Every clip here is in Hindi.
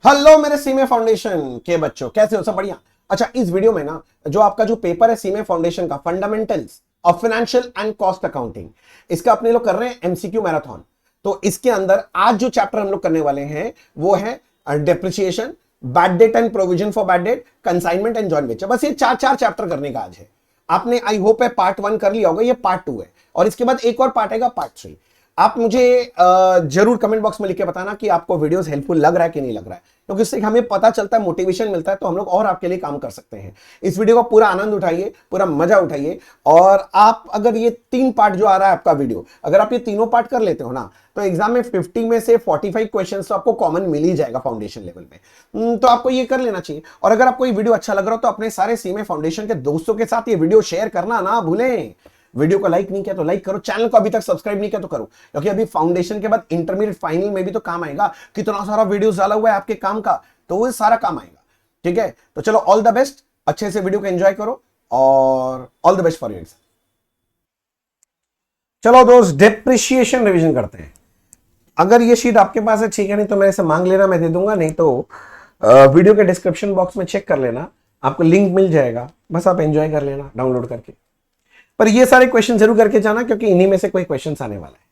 हेलो मेरे सीमे फाउंडेशन के बच्चों, कैसे हो? सब बढ़िया। अच्छा, इस वीडियो में ना जो आपका जो पेपर है सीमे फाउंडेशन का, fundamentals of financial and cost accounting, इसका अपने लोग कर रहे हैं एमसीक्यू मैराथन। तो इसके अंदर आज जो चैप्टर हम लोग करने वाले हैं वो है depreciation, bad debt and provision for bad date, consignment and joint venture. बस ये चार चार चैप्टर करने का आज है। आपने आई होप है पार्ट 1 कर लिया होगा, ये पार्ट 2 है और इसके बाद एक और पार्ट आएगा, पार्ट 3। आप मुझे जरूर कमेंट बॉक्स में लिख के बताना कि आपको वीडियोस हेल्पफुल लग रहा है कि नहीं लग रहा है, क्योंकि इससे हमें पता चलता है, मोटिवेशन मिलता है, तो हम लोग और आपके लिए काम कर सकते हैं। इस वीडियो का पूरा आनंद उठाइए, पूरा मजा उठाइए। और आप अगर ये 3 पार्ट जो आ रहा है आपका वीडियो, अगर आप ये तीनों पार्ट कर लेते हो ना, तो एग्जाम में 50 में से 45 क्वेश्चन तो आपको कॉमन मिल ही जाएगा फाउंडेशन लेवल में। तो आपको ये कर लेना चाहिए। और अगर आपको ये वीडियो अच्छा लग रहा हो तो अपने सारे सीमे फाउंडेशन के दोस्तों के साथ ये वीडियो शेयर करना ना भूलें। वीडियो को लाइक नहीं किया तो लाइक करो, चैनल को अभी तक सब्सक्राइब नहीं किया तो करो, क्योंकि अभी फाउंडेशन के बाद इंटरमीडिएट फाइनल में भी तो काम आएगा। कितना सारा वीडियो डाला हुआ है आपके काम का, तो वो सारा काम आएगा। ठीक है, तो चलो, ऑल द बेस्ट, अच्छे से वीडियो को एंजॉय करो और all the best for your exam. चलो दोस्त, डेप्रिसिएशन रिवीजन करते हैं। अगर ये शीट आपके पास है ठीक है, नहीं तो मेरे से मांग लेना, मैं दे दूंगा। नहीं तो वीडियो के डिस्क्रिप्शन बॉक्स में चेक कर लेना, आपको लिंक मिल जाएगा, बस आप एंजॉय कर लेना डाउनलोड करके। पर ये सारे क्वेश्चन जरूर करके जाना, क्योंकि इन्हीं में से कोई क्वेश्चन आने वाला है।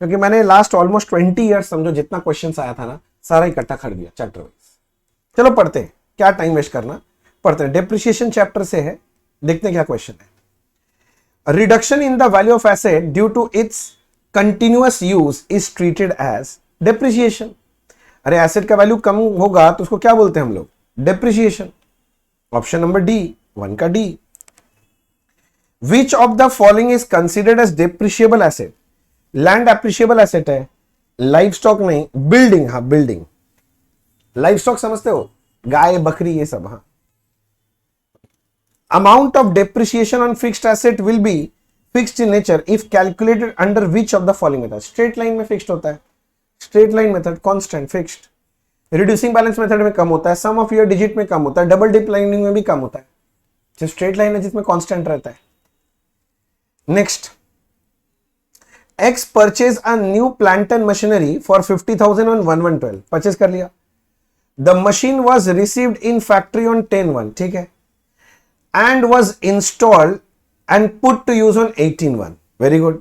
क्योंकि मैंने लास्ट ऑलमोस्ट 20 ईयर्स समझो जितना क्वेश्चन आया था ना, सारा इकट्ठा कर दिया चैप्टर वाइज। चलो पढ़ते हैं, क्या टाइम वेस्ट करना, पढ़ते हैं। डेप्रिसिएशन चैप्टर से है, देखते हैं क्या क्वेश्चन है। Reduction in the value of asset due to its continuous use is treated as depreciation. अरे एसेट का वैल्यू कम होगा तो उसको क्या बोलते हैं हम लोग? डेप्रिसिएशन। ऑप्शन नंबर डी, 1 का D. Which of the following is considered as depreciable asset? Land appreciable asset है, लाइफ स्टॉक नहीं, बिल्डिंग। हाँ बिल्डिंग, लाइफ स्टॉक समझते हो, गाय बकरी ये सब। हाँ। Amount of depreciation on fixed asset will be fixed in nature if calculated under which of the following method? Straight line में फिक्स्ड होता है, straight line method constant fixed. Reducing balance method में कम होता है, सम ऑफ ईयर डिजिट में कम होता है, डबल डिप्लाइनिंग में भी कम होता है। जो स्ट्रेट लाइन है जिसमें कांस्टेंट रहता है। Next, X purchase a new plant and machinery for 50,000 on 11/12, purchase कर लिया। The machine was received in factory on 10/1, ठीक है, and was installed and put to use on 18/1, very good.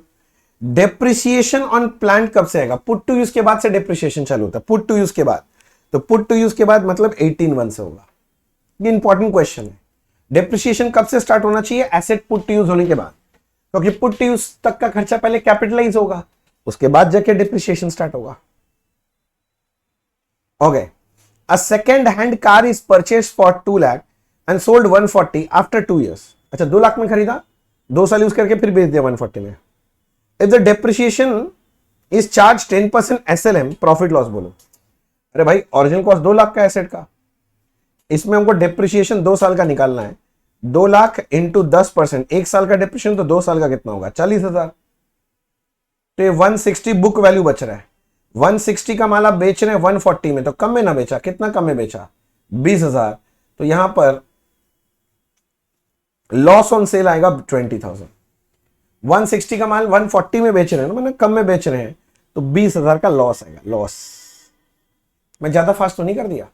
Depreciation on plant कब से आएगा? पुट टू यूज के बाद से डेप्रिसिएशन चालू होता है, पुट टू यूज के बाद। तो पुट टू यूज के बाद मतलब 18/1 से होगा। ये इंपॉर्टेंट क्वेश्चन है। डेप्रिसिएशन कब से स्टार्ट होना चाहिए? एसेट पुट टू यूज होने के बाद, क्योंकि पुट टू यूज तक का खर्चा पहले कैपिटलाइज होगा, उसके बाद जाके डिप्रिसिएशन स्टार्ट होगा। Okay, a second hand car is purchase for 2 lakh and sold 140 after 2 years। अच्छा, 2 लाख में खरीदा, 2 साल यूज करके फिर बेच दिया 140 में। If the depreciation is charge 10% SLM, profit loss बोलो। अरे भाई, ओरिजिनल कॉस्ट 2 लाख का एसेट का, इसमें हमको डेप्रिसिएशन 2 साल का निकालना है। 2 लाख इंटू 10%, 1 साल का डिप्रिसिएशन, तो 2 साल का कितना होगा? 40,000। तो ये 160 बुक वैल्यू बच रहा है। 160 का माल आप बेच रहे हैं 140 में, तो कम में ना बेचा, कितना कम में बेचा? 20,000। तो यहां पर लॉस ऑन सेल आएगा 20,000। 160 का माल 140 में बेच रहे हैं ना, मतलब कम में बेच रहे हैं, तो 20,000 का लॉस आएगा, लॉस। मैं ज्यादा फास्ट तो नहीं कर दिया?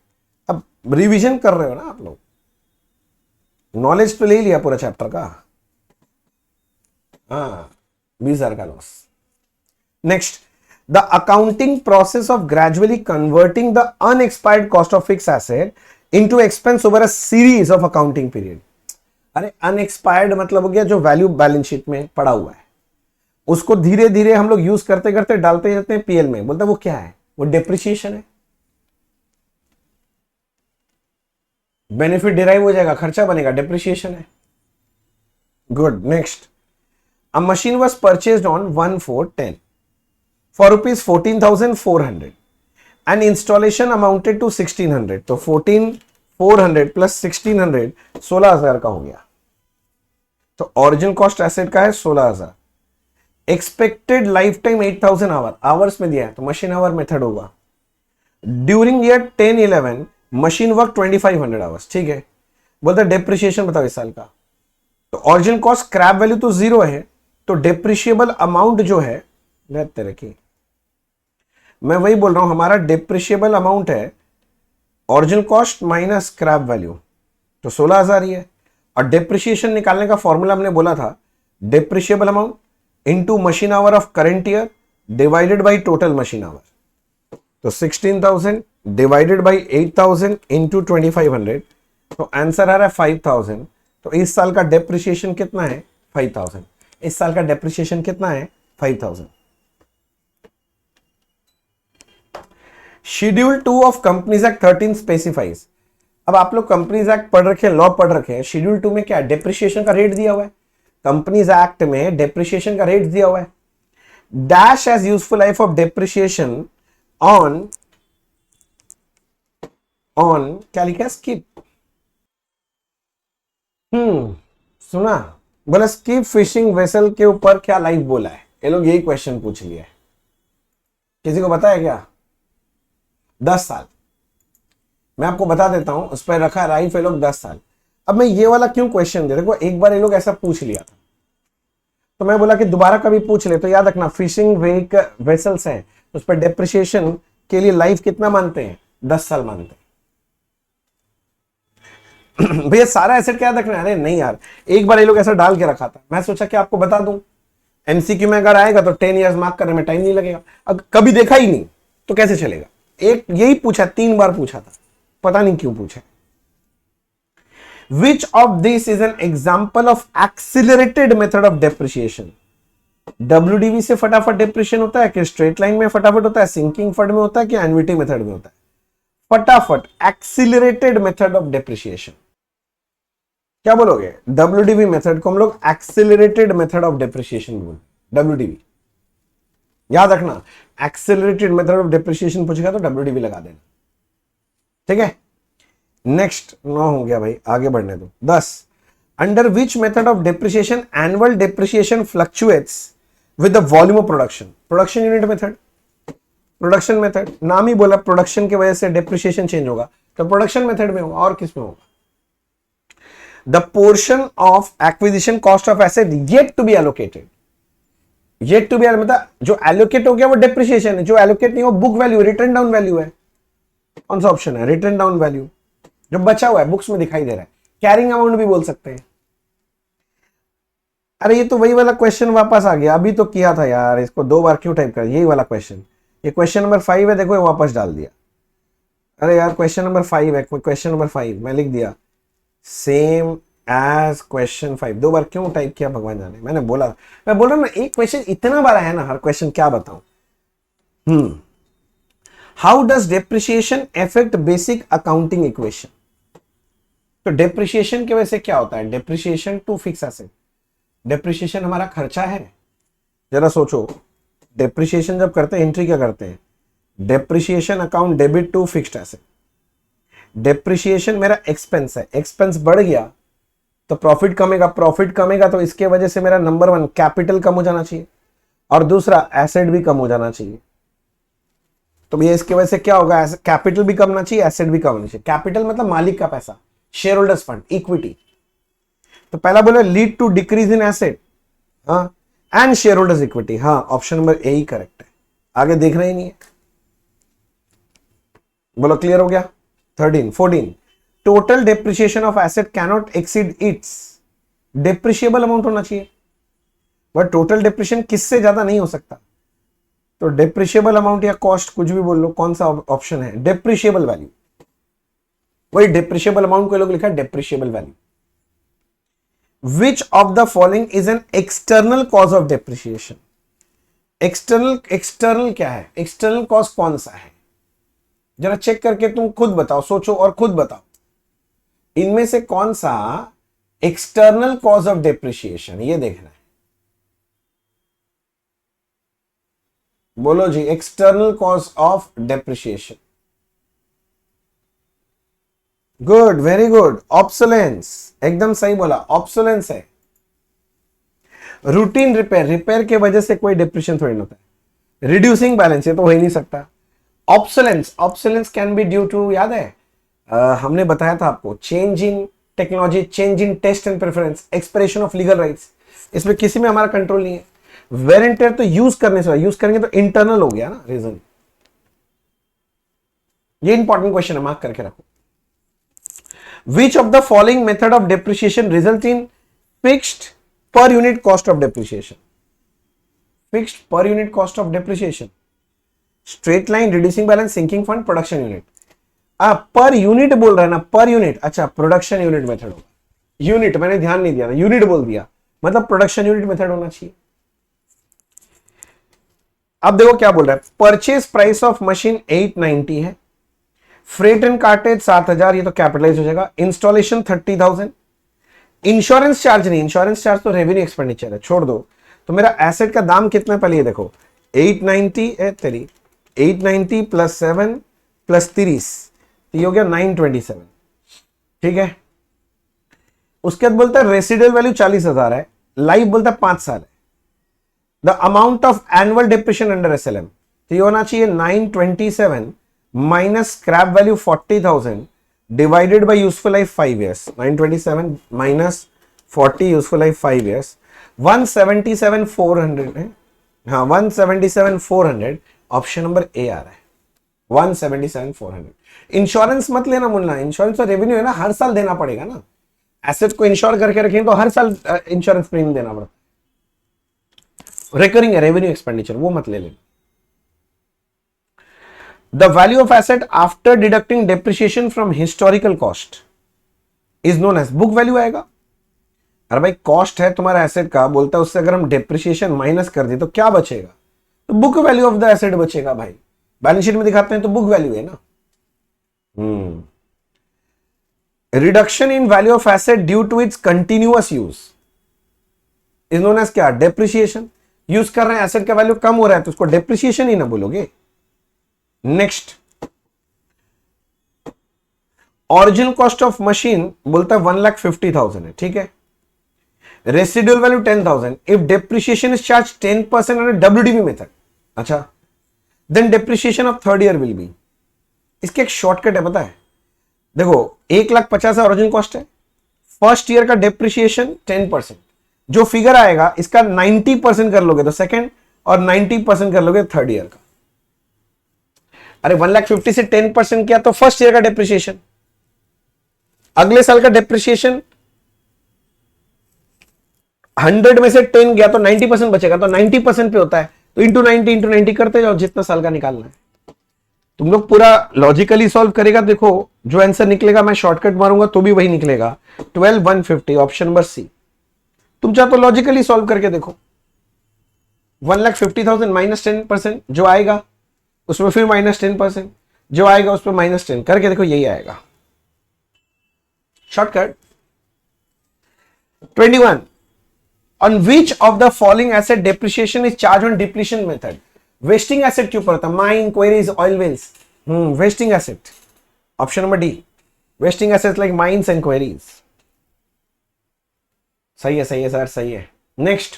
अब रिवीजन कर रहे हो ना आप लोग, नॉलेज तो ले लिया पूरा चैप्टर का। हाँ, 20,000 का loss. Next, the accounting process of gradually converting the unexpired cost of fix asset into expense over a series of accounting period. अरे अनएक्सपायर्ड मतलब हो गया जो वैल्यू बैलेंस शीट में पड़ा हुआ है, उसको धीरे धीरे हम लोग यूज करते करते डालते जाते हैं पीएल में, बोलते हैं वो क्या है? वो डेप्रिसिएशन है। बेनिफिट डिराइव हो जाएगा, खर्चा बनेगा, डेप्रिसिएशन है। Good. Next, a machine was purchased on 1/4/10 for ₹14,400 and installation amounted to 1,600। तो 14,400 प्लस 1,600 16,000 का हो गया। तो ओरिजिनल कॉस्ट एसेट का है 16,000। एक्सपेक्टेड लाइफ टाइम 8,000 आवर्स में दिया है, तो मशीन आवर मेथड होगा। During year 10-11 machine work 2,500 hours, ठीक है। बोलते डेप्रिसिएशन बताओ इस साल का। तो ओरिजिनल कॉस्ट स्क्रैप वैल्यू तो 0 है, तो डेप्रिशिएबल अमाउंट जो है, रहते रखिए, मैं वही बोल रहा हूं, हमारा डेप्रिशिएबल अमाउंट है original cost minus scrap value, तो 16,000 ही है। और डेप्रिसिएशन निकालने का फॉर्मूला हमने बोला था, depreciable amount into machine hour of current year divided by total machine our. तो 16,000 डिवाइडेड बाय 8,000 इंटू 2,500, तो आंसर आ रहा है 5,000। तो इस साल का डेप्रिसिएशन कितना है? 5,000। इस साल का डेप्रिसिएशन कितना है? 5,000। Schedule 2 of companies act 13 specifies. अब आप लोग कंपनीज एक्ट पढ़ रखे हैं, लॉ पढ़ रखे हैं, शेड्यूल 2 में क्या डेप्रिसिएशन का रेट दिया हुआ है, कंपनीज एक्ट में डेप्रिसिएशन का रेट दिया हुआ है। Dash as useful life of depreciation on क्या लिखा है? स्किप। सुना, बोला स्किप फिशिंग वेसल के ऊपर क्या लाइफ बोला है। ये लोग यही क्वेश्चन पूछ लिया है, किसी को पता है क्या? 10 साल। मैं आपको बता देता हूं, उस पर रखा लाइफ ये लोग 10 साल। अब मैं ये वाला क्यों क्वेश्चन दे, देखो एक बार ये लोग ऐसा पूछ लिया था, तो मैं बोला कि दोबारा कभी पूछ ले, तो याद रखना फिशिंग वेसल्स हैं, उस पर डेप्रिसिएशन के लिए लाइफ कितना मानते हैं? 10 साल मानते हैं। भैया सारा एसेट क्या रखना है? अरे नहीं यार, एक बार ये लोग ऐसा डाल के रखा था, मैं सोचा कि आपको बता दूं। एमसीक्यू में अगर आएगा तो 10 इयर्स मार्क करने में टाइम नहीं लगेगा। अब कभी देखा ही नहीं तो कैसे चलेगा? एक यही पूछा, 3 बार पूछा था, पता नहीं क्यों पूछा। Which of this is an example of accelerated method of depreciation? WDV से फटाफट डेप्रिशिएशन होता है कि स्ट्रेट लाइन में फटाफट होता है, सिंकिंग फंड में होता है कि एन्युटी मेथड में होता है? फटाफट एक्सीलरेटेड मेथड ऑफ डेप्रिसिएशन। क्या बोलोगे? WDV मेथड को हम लोग एक्सीलरेटेड मेथड ऑफ डेप्रिसिएशन बोलते हैं, WDV। याद रखना, एक्सीलरेटेड मेथड ऑफ डेप्रिसिएशन पूछेगा तो WDV लगा देना, ठीक है। नेक्स्ट 9 हो गया भाई, आगे बढ़ने दो। 10, under which method of depreciation annual depreciation fluctuates with the volume of production? Production unit method, production method, नाम ही बोला प्रोडक्शन की वजह से डेप्रिसिएशन चेंज होगा, तो प्रोडक्शन मेथड में होगा, और किस में होगा? The portion of acquisition cost of asset yet to be allocated. Yet to be मतलब जो एलोकेट हो गया वो डेप्रिसिएशन है, जो एलोकेट नहीं हो book value, return down value है। कौन सा ऑप्शन है? रिटर्न डाउन वैल्यू, जो बचा हुआ है बुक्स में दिखाई दे रहा है। कैरिंग अमाउंट भी बोल सकते हैं। अरे ये तो वही वाला क्वेश्चन वापस आ गया, अभी तो किया था यार, इसको 2 बार क्यों टाइप कर? यही वाला क्वेश्चन, ये क्वेश्चन नंबर 5 है, देखो ये वापस डाल दिया। अरे यार क्वेश्चन नंबर 5 है, क्वेश्चन नंबर 5 मैं लिख दिया सेम एज क्वेश्चन 5। 2 बार क्यों टाइप किया भगवान जाने। मैं बोल रहा ना, एक क्वेश्चन इतना बार है ना, हर क्वेश्चन क्या बताऊं। How does depreciation affect basic accounting equation? तो डेप्रिसिएशन की वजह से क्या होता है? Depreciation to fix asset, depreciation हमारा खर्चा है। जरा सोचो, डेप्रिसिएशन जब करते हैं एंट्री क्या करते हैं? Depreciation account debit to fixed asset. Depreciation मेरा एक्सपेंस है, एक्सपेंस बढ़ गया तो प्रॉफिट कमेगा, प्रॉफिट कमेगा तो इसके वजह से मेरा नंबर 1 कैपिटल कम हो जाना चाहिए, और दूसरा एसेट भी कम हो जाना चाहिए। तो ये इसकी वजह से क्या होगा? कैपिटल भी कम होना चाहिए, एसेट भी कम होना चाहिए। कैपिटल मतलब मालिक का पैसा, शेयर होल्डर्स फंड, इक्विटी। तो पहला बोले lead to decrease in asset, हाँ, एंड शेयर होल्डर्स इक्विटी। हाँ, ऑप्शन नंबर ए ही करेक्ट है, आगे देखना ही नहीं है। बोलो क्लियर हो गया? 13, 14, total depreciation of asset cannot exceed it's depreciable amount होना चाहिए, बट टोटल डेप्रिसिएशन किससे ज्यादा नहीं हो सकता। तो डेप्रिशिएबल अमाउंट या कॉस्ट कुछ भी बोल लो, कौन सा ऑप्शन है? Depreciable value. वही डेप्रिशिएबल अमाउंट को लोग लिखा है depreciable value. Which of the following is an external cause of depreciation? External क्या है? एक्सटर्नल कॉज कौन सा है? जरा चेक करके तुम खुद बताओ, सोचो और खुद बताओ, इनमें से कौन सा एक्सटर्नल कॉज ऑफ डेप्रिसिएशन, ये देखना है। बोलो जी, external cause of depreciation. Good, very good, obsolescence, एकदम सही बोला, ऑब्सोलेंस है। रूटीन रिपेयर, रिपेयर के वजह से कोई डिप्रेशन थोड़ी ना होता है। रिड्यूसिंग बैलेंस, ये तो हो ही नहीं सकता। Obsolescence, obsolescence can be due to, याद है हमने बताया था आपको, change in technology, change in taste and preference, expiration of legal rights, इसमें किसी में हमारा कंट्रोल नहीं है। वेयर एंड टेयर तो यूज करने से, यूज करेंगे तो इंटरनल हो गया ना रीजन। ये इंपॉर्टेंट क्वेश्चन है, मार्क करके रखो। Which of the following method of depreciation result in fixed per unit cost of depreciation? Fixed per unit cost of depreciation, straight line, reducing balance, sinking fund, production unit. Per unit बोल रहा है ना, पर यूनिट, अच्छा प्रोडक्शन यूनिट मेथड होगा। यूनिट मैंने ध्यान नहीं दिया था, यूनिट बोल दिया, मतलब प्रोडक्शन यूनिट मेथड होना चाहिए। अब देखो क्या बोल रहा है, परचेज प्राइस ऑफ मशीन 890 है, फ्रेट एंड कार्टेज 7000, ये तो कैपिटलाइज हो जाएगा, इंस्टॉलेशन 30,000, इंश्योरेंस चार्ज नहीं, इंश्योरेंस चार्ज तो रेवेन्यू एक्सपेंडिचर है, छोड़ दो। तो मेरा एसेट का दाम कितना है पहले ये देखो, 890 है तेरी, 890 प्लस 7 प्लस 30, तो ये हो गया 927, ठीक है। उसके बाद बोलता है रेसिडुअल वैल्यू 40,000 है, लाइफ बोलता है 5 साल है। The amount of annual depression under SLM, तो ये होना चाहिए 927 minus scrap value 40,000 divided by useful life 5 years, 927 minus 40 useful life 5 years, 177,400 है, हाँ 177,400, ऑप्शन नंबर ए आ रहा है 177,400। इंश्योरेंस मत लेना मुन्ना, इंश्योरेंस तो रेवेन्यू है ना, हर साल देना पड़ेगा ना, एसेट को इंश्योर करके रखें तो हर साल इंश्योरेंस प्रीमियम देना पड़ता, रिकरिंग है रेवेन्यू एक्सपेंडिचर, वो मत ले लेना। The value of asset after deducting depreciation from historical cost is known as book value आएगा। अरे भाई कॉस्ट है तुम्हारा एसेट का, बोलता है उससे अगर हम डेप्रिसिएशन माइनस कर दे तो क्या बचेगा, तो book value of the asset बचेगा भाई, बैलेंस शीट में दिखाते हैं तो बुक वैल्यू है ना। Reduction in value of asset due to its continuous use is known as क्या, डेप्रिसिएशन। यूज कर रहे हैं, एसेट का वैल्यू कम हो रहा है तो उसको डेप्रिसिएशन ही ना बोलोगे। Next, original cost of machine बोलता है 1,50,000 है, ठीक है, residual value 10,000, if depreciation is charge 10% on WDV method, अच्छा then depreciation of third year will be. इसके एक शॉर्टकट है पता है, देखो 1,50,000 ओरिजिनल कॉस्ट है, फर्स्ट ईयर का डेप्रिसिएशन 10%, जो फिगर आएगा इसका 90% कर लोगे तो सेकंड, और 90% कर लोगे थर्ड ईयर का। अरे 1,50,000 से 10% किया तो फर्स्ट ईयर का डेप्रिसिएशन, अगले साल का डेप्रिसिएशन 100 में से 10 गया तो 90% बचेगा, तो 90% पे होता है, तो इंटू 90 करते जाओ जितना साल का निकालना है। तुम लोग पूरा लॉजिकली सॉल्व करेगा, देखो जो आंसर निकलेगा मैं शॉर्टकट मारूंगा तो भी वही निकलेगा, 12,150, ऑप्शन नंबर सी। तुम चाहो तो लॉजिकली सॉल्व करके देखो, 1,50,000 माइनस 10% जो आएगा उसमें फिर माइनस 10%, जो आएगा उसमें माइनस 10 करके देखो, यही आएगा shortcut. 21, on which of the following asset depreciation is charge on depletion method? Wasting asset के ऊपर था, mine, quarries, oil wells, wasting asset, option number D, wasting asset like mines and quarries. सही है सर, सही है। Next,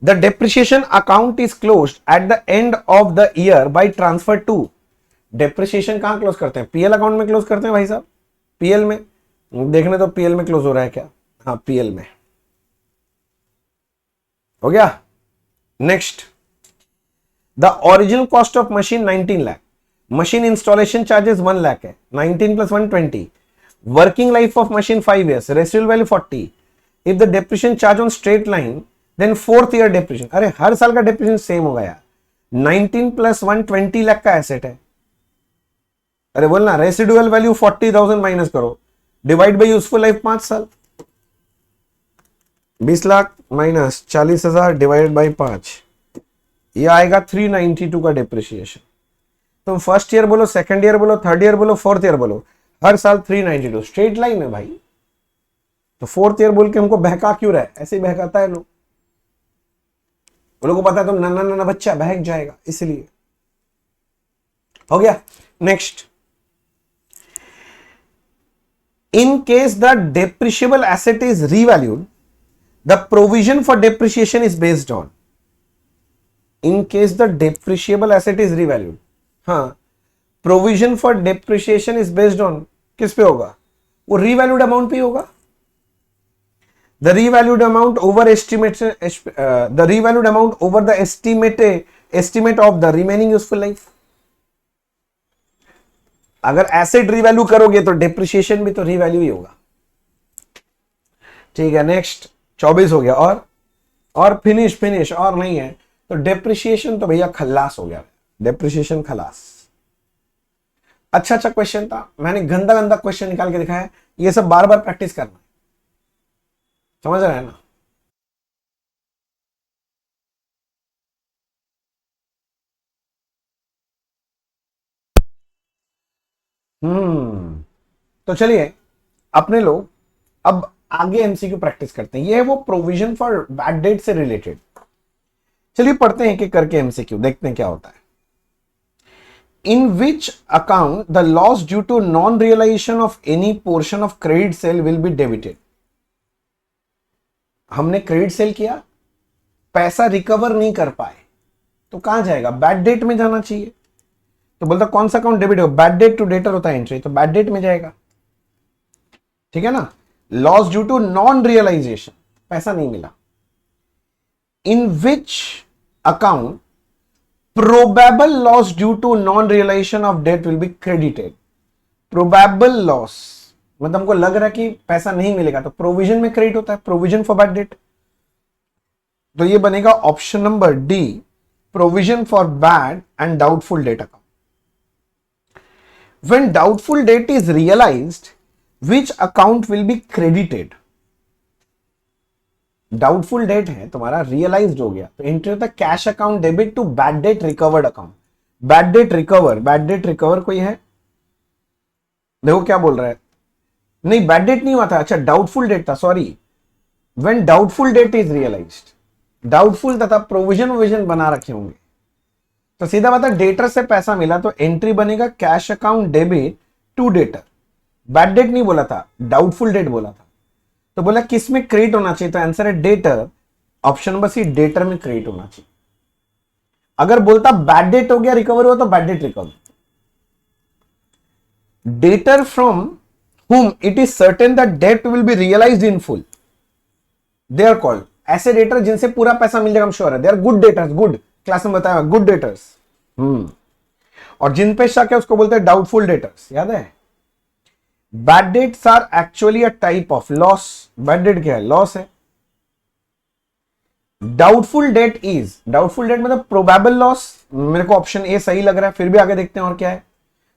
the depreciation account is closed at the end of the year by transfer to, depreciation कहां क्लोज करते हैं, पीएल अकाउंट में क्लोज करते हैं भाई साहब, पीएल में देखने तो पीएल में क्लोज हो रहा है क्या, हाँ पीएल में हो गया। Next, the original cost of machine 19 lakh, machine installation charges 1 lakh है, 19 plus 120, working life of machine 5 years, residual value 40, if the depreciation charge on straight line then fourth year depreciation, अरे हर साल का डेप्रिसिएशन सेम होगा यार, 19 प्लस 120 लाख का एसेट है, अरे बोलना रेसिडुअल वैल्यू 40,000 माइनस करो, डिवाइड बाय यूजफुल लाइफ 5 साल, 20 लाख माइनस 40,000 डिवाइडेड बाय 5, ये आएगा 392 का डेप्रिसिएशन। तुम फर्स्ट ईयर बोलो, सेकंड ईयर बोलो, थर्ड ईयर बोलो, फोर्थ ईयर बोलो, हर साल 392, स्ट्रेट लाइन है भाई, तो फोर्थ ईयर बोल के हमको बहका क्यों रहा है, ऐसे ही बहकाता है लोग, लोगों को पता है तुम नन्ना नन्ना बच्चा बहक जाएगा, इसलिए हो गया। Next, in case the depreciable asset is revalued the provision for depreciation is based on, in case the depreciable asset is revalued, हाँ provision for depreciation is based on किस पे होगा, वो रीवैल्यूड अमाउंट पे होगा, the revalued amount over the revalued amount over the estimate of the remaining useful life, अगर एसेट रीवैल्यू करोगे तो डिप्रिसिएशन भी तो रीवैल्यू ही होगा। ठीक है, नेक्स्ट 24 हो गया। और फिनिश और नहीं है तो डिप्रिसिएशन तो भैया खल्लास हो गया, डिप्रिसिएशन खलास। अच्छा क्वेश्चन था, मैंने गंदा गंदा क्वेश्चन निकाल के दिखाया। ये सब बार बार प्रैक्टिस करना, समझ रहे हैं ना। तो चलिए अपने लोग अब आगे एमसीक्यू प्रैक्टिस करते हैं। ये है वो प्रोविजन फॉर बैड डेट से रिलेटेड। चलिए पढ़ते हैं कि करके एमसीक्यू, देखते हैं क्या होता है। In which account the loss due to non realisation of any portion of credit sale will be debited. हमने क्रेडिट सेल किया, पैसा रिकवर नहीं कर पाए, तो कहां जाएगा? बैड डेट में जाना चाहिए। तो बोलता कौन सा अकाउंट डेबिट होगा? बैड डेट टू डेटर होता है एंट्री, तो बैड डेट में जाएगा। ठीक है ना। Loss due to non realisation, पैसा नहीं मिला। In which account probable loss due to non realisation of debt will be credited. Probable loss मतलब हमको लग रहा है कि पैसा नहीं मिलेगा, तो प्रोविजन में क्रेडिट होता है, प्रोविजन फॉर बैड डेट। तो ये बनेगा option number D, provision for bad and doubtful debt account. When doubtful debt is realized, which account will be credited? Doubtful debt है तुम्हारा, रियलाइज्ड हो गया, तो एंट्री होता है cash account debit to bad debt recovered account. Bad debt recover कोई है? देखो क्या बोल रहा है, नहीं बैड डेट नहीं हुआ था, अच्छा डाउटफुल डेट था, sorry. When doubtful debt is realised, doubtful तथा प्रोविजन बना रखे होंगे, तो सीधा बात है डेटर से पैसा मिला तो एंट्री बनेगा cash account debit to debtor. Bad debt नहीं बोला था, डाउटफुल डेट बोला था। तो बोला किस में क्रेडिट होना चाहिए, तो आंसर है debtor, option number C, debtor में क्रेडिट होना चाहिए। अगर बोलता बैड डेट हो गया रिकवर हुआ तो bad debt recover. Debtor from whom it is certain that debt will be realized in full, they are called, ऐसे डेटर जिनसे पूरा पैसा मिल जाएगा, हम श्योर है, they are good debtors, good class में बताया गुड डेटर्स। और जिन पे शक है उसको बोलते हैं डाउटफुल डेटर्स, याद है। Bad debts are actually a type of loss. Bad debt क्या है? लॉस है। डाउटफुल डेट मतलब प्रोबेबल लॉस। मेरे को ऑप्शन ए सही लग रहा है, फिर भी आगे देखते हैं और क्या है।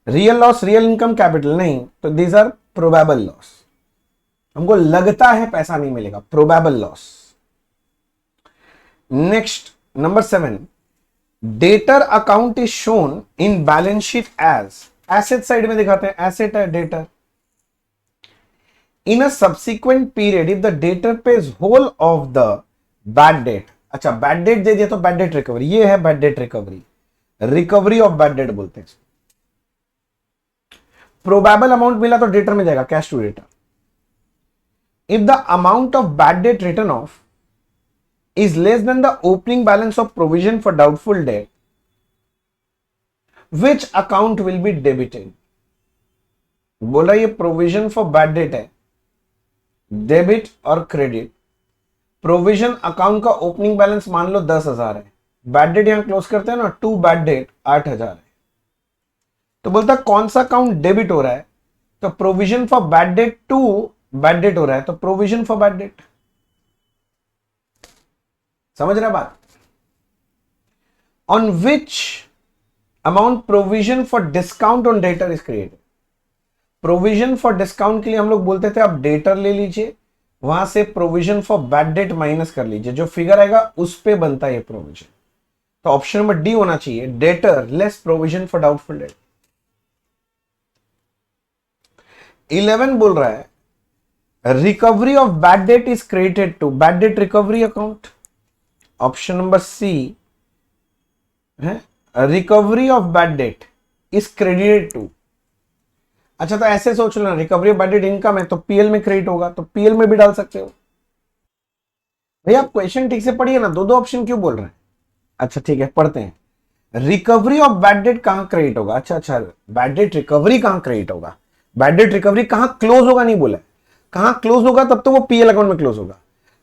Real loss, real income capital नहीं, तो दीज आर प्रोबेबल लॉस। हमको लगता है पैसा नहीं मिलेगा, probable loss. Next number 7, debtor account is shown in balance sheet as, asset side में दिखाते हैं, एसेट है debtor. In a subsequent period if the debtor pays whole of the bad debt, अच्छा बैड डेट दे दिया तो बैड डेट रिकवरी, ये है bad debt recovery, recovery of bad debt बोलते हैं। प्रोबेबल अमाउंट मिला तो डेटर में जाएगा, cash to debtor. If the amount of bad debt written of is less than the opening balance of provision for doubtful debt, which account will be debited? बोल रहा है ये प्रोविजन फॉर बैड डेट है, डेबिट और क्रेडिट। प्रोविजन अकाउंट का ओपनिंग बैलेंस मान लो 10,000 है, बैड डेट यहां क्लोज करते हैं ना, टू बैड डेट 8,000 है। तो बोलता कौन सा अकाउंट डेबिट हो रहा है, तो provision for bad debt to bad debt हो रहा है, तो प्रोविजन फॉर बैड डेट। समझ रहे बात। On which amount provision for discount on debtor is created. Provision for discount के लिए हम लोग बोलते थे आप डेटर ले लीजिए, वहां से provision for bad date minus कर लीजिए, जो फिगर आएगा उस पे बनता है ये प्रोविजन। तो ऑप्शन नंबर डी होना चाहिए, debtor less provision for doubtful debt. 11 बोल रहा है recovery of bad debt is created to bad debt recovery account, option number C है recovery of bad debt is credited to. अच्छा तो ऐसे सोच लो ना, recovery of bad debt income है तो पीएल में क्रेडिट होगा, तो पीएल में भी डाल सकते हो। भैया आप क्वेश्चन ठीक से पढ़िए ना, दो दो ऑप्शन क्यों बोल रहे हैं। अच्छा ठीक है पढ़ते हैं, रिकवरी ऑफ बैड डेट कहां क्रेडिट होगा। अच्छा बैड डेट रिकवरी कहां क्रेडिट होगा, बैड डेट रिकवरी कहां क्लोज होगा नहीं बोला, कहां क्लोज होगा तब तो वो पीएल अकाउंट में क्लोज होगा,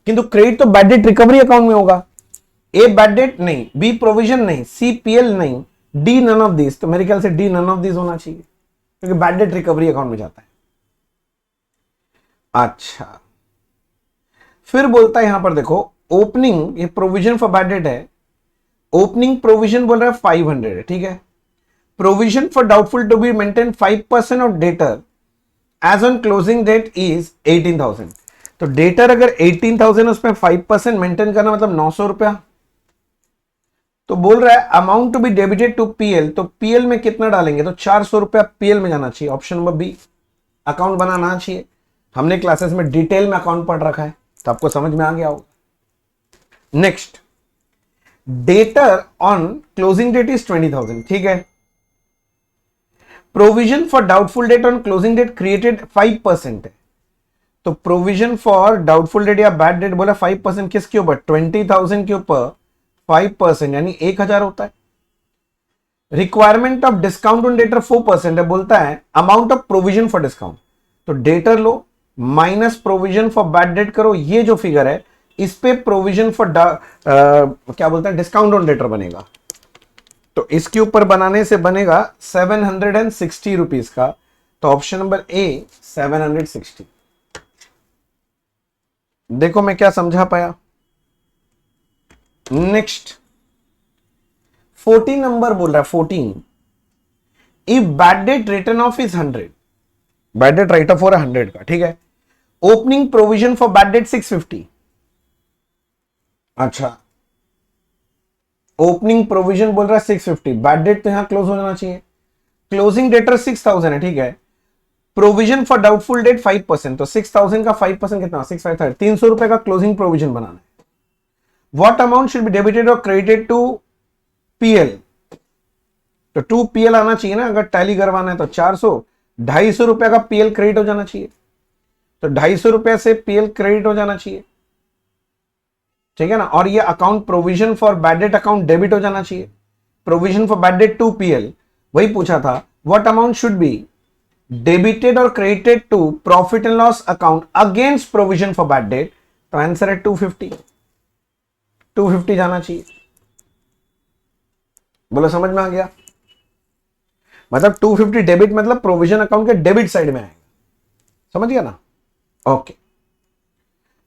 किंतु क्रेडिट तो बैड डेट रिकवरी अकाउंट में होगा। ए बैड डेट नहीं, बी प्रोविजन नहीं, सी पीएल नहीं, डी नन ऑफ दिस, तो मेरे ख्याल से डी नन ऑफ दिस होना चाहिए। क्योंकि बैड डेट रिकवरी अकाउंट में जाता है। अच्छा, फिर बोलता है यहां पर देखो ओपनिंग, ये प्रोविजन फॉर बैड डेट है, ओपनिंग प्रोविजन बोल रहा है 500 है, ठीक है। Provision for doubtful to be maintain 5% of debtor as on closing date is 18,000। तो डेटर अगर 18,000 उसमें 5% मेंटेन करना मतलब 900 रुपया। तो बोल रहा है amount to be debited to PL, तो पीएल में कितना डालेंगे, तो 400 रुपया पीएल में जाना चाहिए। ऑप्शन नंबर बी, अकाउंट बनाना चाहिए। हमने क्लासेस में डिटेल में अकाउंट पढ़ रखा है तो आपको समझ में आ गया होगा। Next, debtor on closing date is 20,000, ठीक है। Provision for doubtful debt on closing date created 5% है। तो प्रोविजन फॉर डाउटफुल डेट या बैड डेट बोला 5% किसके ऊपर, 20,000 के ऊपर 5% यानी 1,000 होता है। Requirement of discount on debtor 4% है, बोलता है amount of provision for discount. तो डेटर लो minus provision for bad debt करो, ये जो फिगर है इस पे प्रोविजन फॉर क्या बोलते हैं डिस्काउंट ऑन डेटर बनेगा। तो इसके ऊपर बनाने से बनेगा 760 रुपीज का। तो ऑप्शन नंबर ए 760। देखो मैं क्या समझा पाया। नेक्स्ट 14 नंबर बोल रहा है 14, if bad debt written of is 100, bad debt right of हो रहा है 100 का, ठीक है। Opening provision for bad date 650। अच्छा, ओपनिंग प्रोविजन बोल रहा है 650, बैड डेट तो यहां क्लोज हो जाना चाहिए। क्लोजिंग डेटर 6,000 है, ठीक है। प्रोविजन फॉर डाउटफुल डेट 5%, तो 6,000 का 5% कितना, 6,530, 300 रुपए का क्लोजिंग प्रोविजन बनाना है। What amount should be debited और क्रेडिटेड टू पीएल, तो टू पीएल आना चाहिए ना, अगर टैली करवाना है तो 400, 250 रुपए का पीएल क्रेडिट हो जाना चाहिए। तो 250 रुपए से पीएल क्रेडिट हो जाना चाहिए, ठीक है ना। और ये account provision for bad debt account debit हो जाना चाहिए। Provision for bad debt to PL, वही पूछा था what amount should be debited और credited to profit and loss account against provision for bad debt, तो आंसर है 250, 250 जाना चाहिए। बोलो समझ में आ गया। मतलब 250 डेबिट मतलब प्रोविजन अकाउंट के डेबिट साइड में आएगा, समझ गया ना। ओके,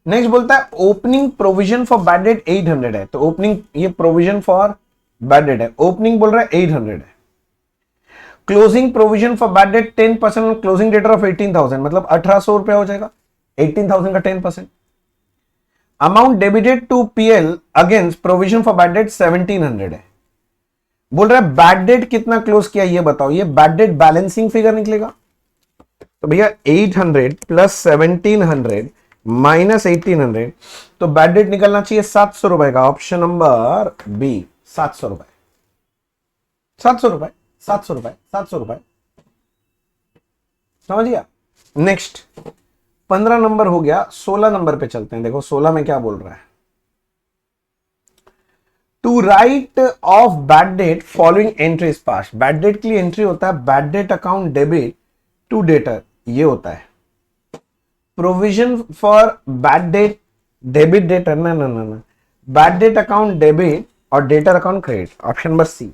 नेक्स्ट बोलता है opening provision for bad debt 800 है। तो ओपनिंग, ये प्रोविजन फॉर बैड डेट है, ओपनिंग बोल रहा है 800 है। Closing provision for bad debt 10% on closing debtor of 18,000, मतलब 1,800 रुपया हो जाएगा। 18,000 का 10%। Amount debited to PL against provision for bad debt 1,700 है। बोल रहा है बैड डेट कितना क्लोज किया ये बताओ, ये बैड डेट बैलेंसिंग फिगर निकलेगा। तो भैया 800 प्लस 1,700 माइनस 1,800, तो बैड डेट निकलना चाहिए 700 रुपए का। ऑप्शन नंबर बी 700 रुपए, 700 रुपए, 700 रुपए, 700 रुपए, समझ गया। नेक्स्ट 15 नंबर हो गया, 16 नंबर पे चलते हैं। देखो 16 में क्या बोल रहा है, to write off bad debt following entry is pass. Bad debt के लिए एंट्री होता है bad debt account debit to debtor, ये होता है। Provision for bad debt debit debtor, ना ना ना ना, बैड डेट अकाउंट डेबिट और debtor account credit, option number C.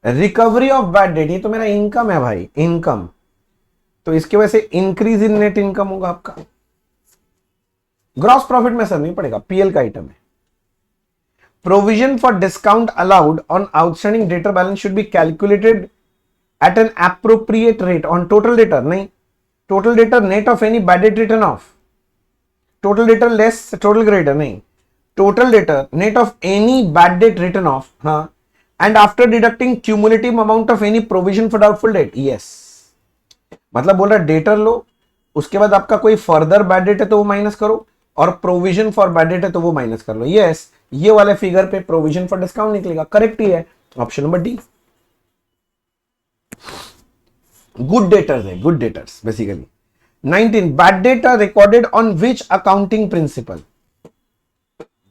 Recovery of bad debt, ये तो मेरा इनकम है भाई, इनकम, तो इसकी वजह से इंक्रीज इन नेट इनकम होगा आपका। ग्रॉस प्रॉफिट में सर नहीं पड़ेगा, पीएल का आइटम है। Provision for discount allowed on outstanding debtor balance should be calculated at an appropriate rate on total debtor, नहीं, total debtor net of any bad debt written off, total debtor less total creditor, नहीं, total debtor net of any bad debt written off, हाँ, and after deducting cumulative amount of any provision for doubtful debt, yes. मतलब बोल रहा है डेटर लो, उसके बाद आपका कोई फर्दर बैड डेट है तो वो माइनस करो, और प्रोविजन फॉर बैड डेट है तो वो माइनस कर लो, यस। ये वाले फिगर पे प्रोविजन फॉर डिस्काउंट निकलेगा, करेक्ट ही है, option number D. Good debtors है, good debtors basically. 19 bad debt are recorded on which accounting principle,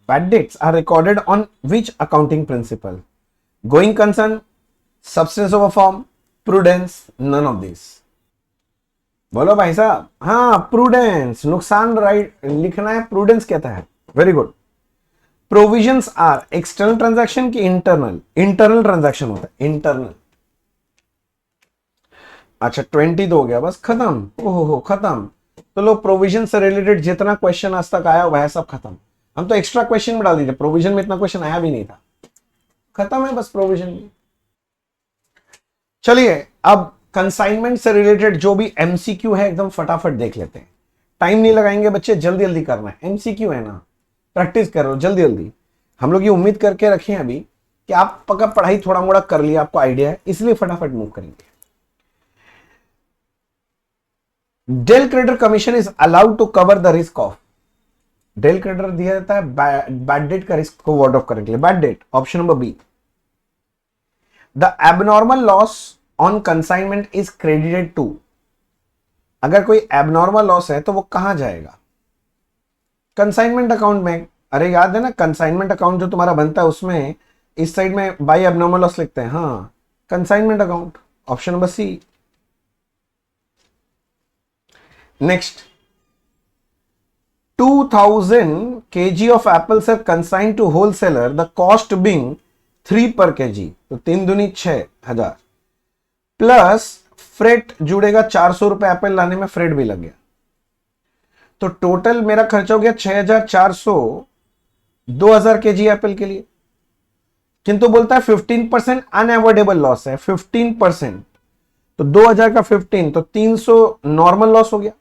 bad debts are recorded on which accounting principle, going concern, substance of a form, prudence, none of this. बोलो भाई साहब, हाँ प्रूडेंस, नुकसान राइट लिखना है, प्रूडेंस कहता है, very good. Provisions are external transaction की इंटरनल, इंटरनल ट्रांजैक्शन होता है, इंटरनल। अच्छा 20 तो हो गया, बस खत्म, ओहो खत्म। तो लो प्रोविजन से रिलेटेड जितना क्वेश्चन आज तक आया हुआ है सब खत्म। हम तो एक्स्ट्रा क्वेश्चन में डाल दीजिए, प्रोविजन में इतना क्वेश्चन आया भी नहीं था, खत्म है बस प्रोविजन में। चलिए अब कंसाइनमेंट से रिलेटेड जो भी एमसीक्यू है एकदम फटाफट देख लेते हैं, टाइम नहीं लगाएंगे बच्चे, जल्दी जल्दी करना है, एमसीक्यू है ना, प्रैक्टिस करो जल्दी जल्दी। हम लोग ये उम्मीद करके रखे हैं अभी कि आप पक्का पढ़ाई थोड़ा मोड़ा कर लिया, आपको आइडिया है, इसलिए फटाफट मूव करेंगे। Del credere commission is allowed to cover the risk of, del credere दिया जाता है बैड डेट का रिस्क को वार्ड ऑफ करने के लिए, bad debt, option number B. The abnormal loss on consignment is credited to, अगर कोई एबनॉर्मल लॉस है तो वो कहां जाएगा, कंसाइनमेंट अकाउंट में। अरे याद है ना कंसाइनमेंट अकाउंट जो तुम्हारा बनता है उसमें इस साइड में बाई एबनॉर्मल लॉस लिखते हैं, हाँ consignment account, option number C. Next, 2000 kg of apples are consigned to wholesaler, the cost being 3 per kg, तो 3 दूनी 6000 प्लस फ्रेट जुड़ेगा 400 रुपए, एप्पल लाने में फ्रेट भी लग गया, तो टोटल मेरा खर्चा हो गया 6400, 2000 केजी एप्पल के लिए। किंतु बोलता है 15% अनएवॉइडेबल लॉस है, 15%, तो 2000 का 15 तो 300 नॉर्मल लॉस हो गया,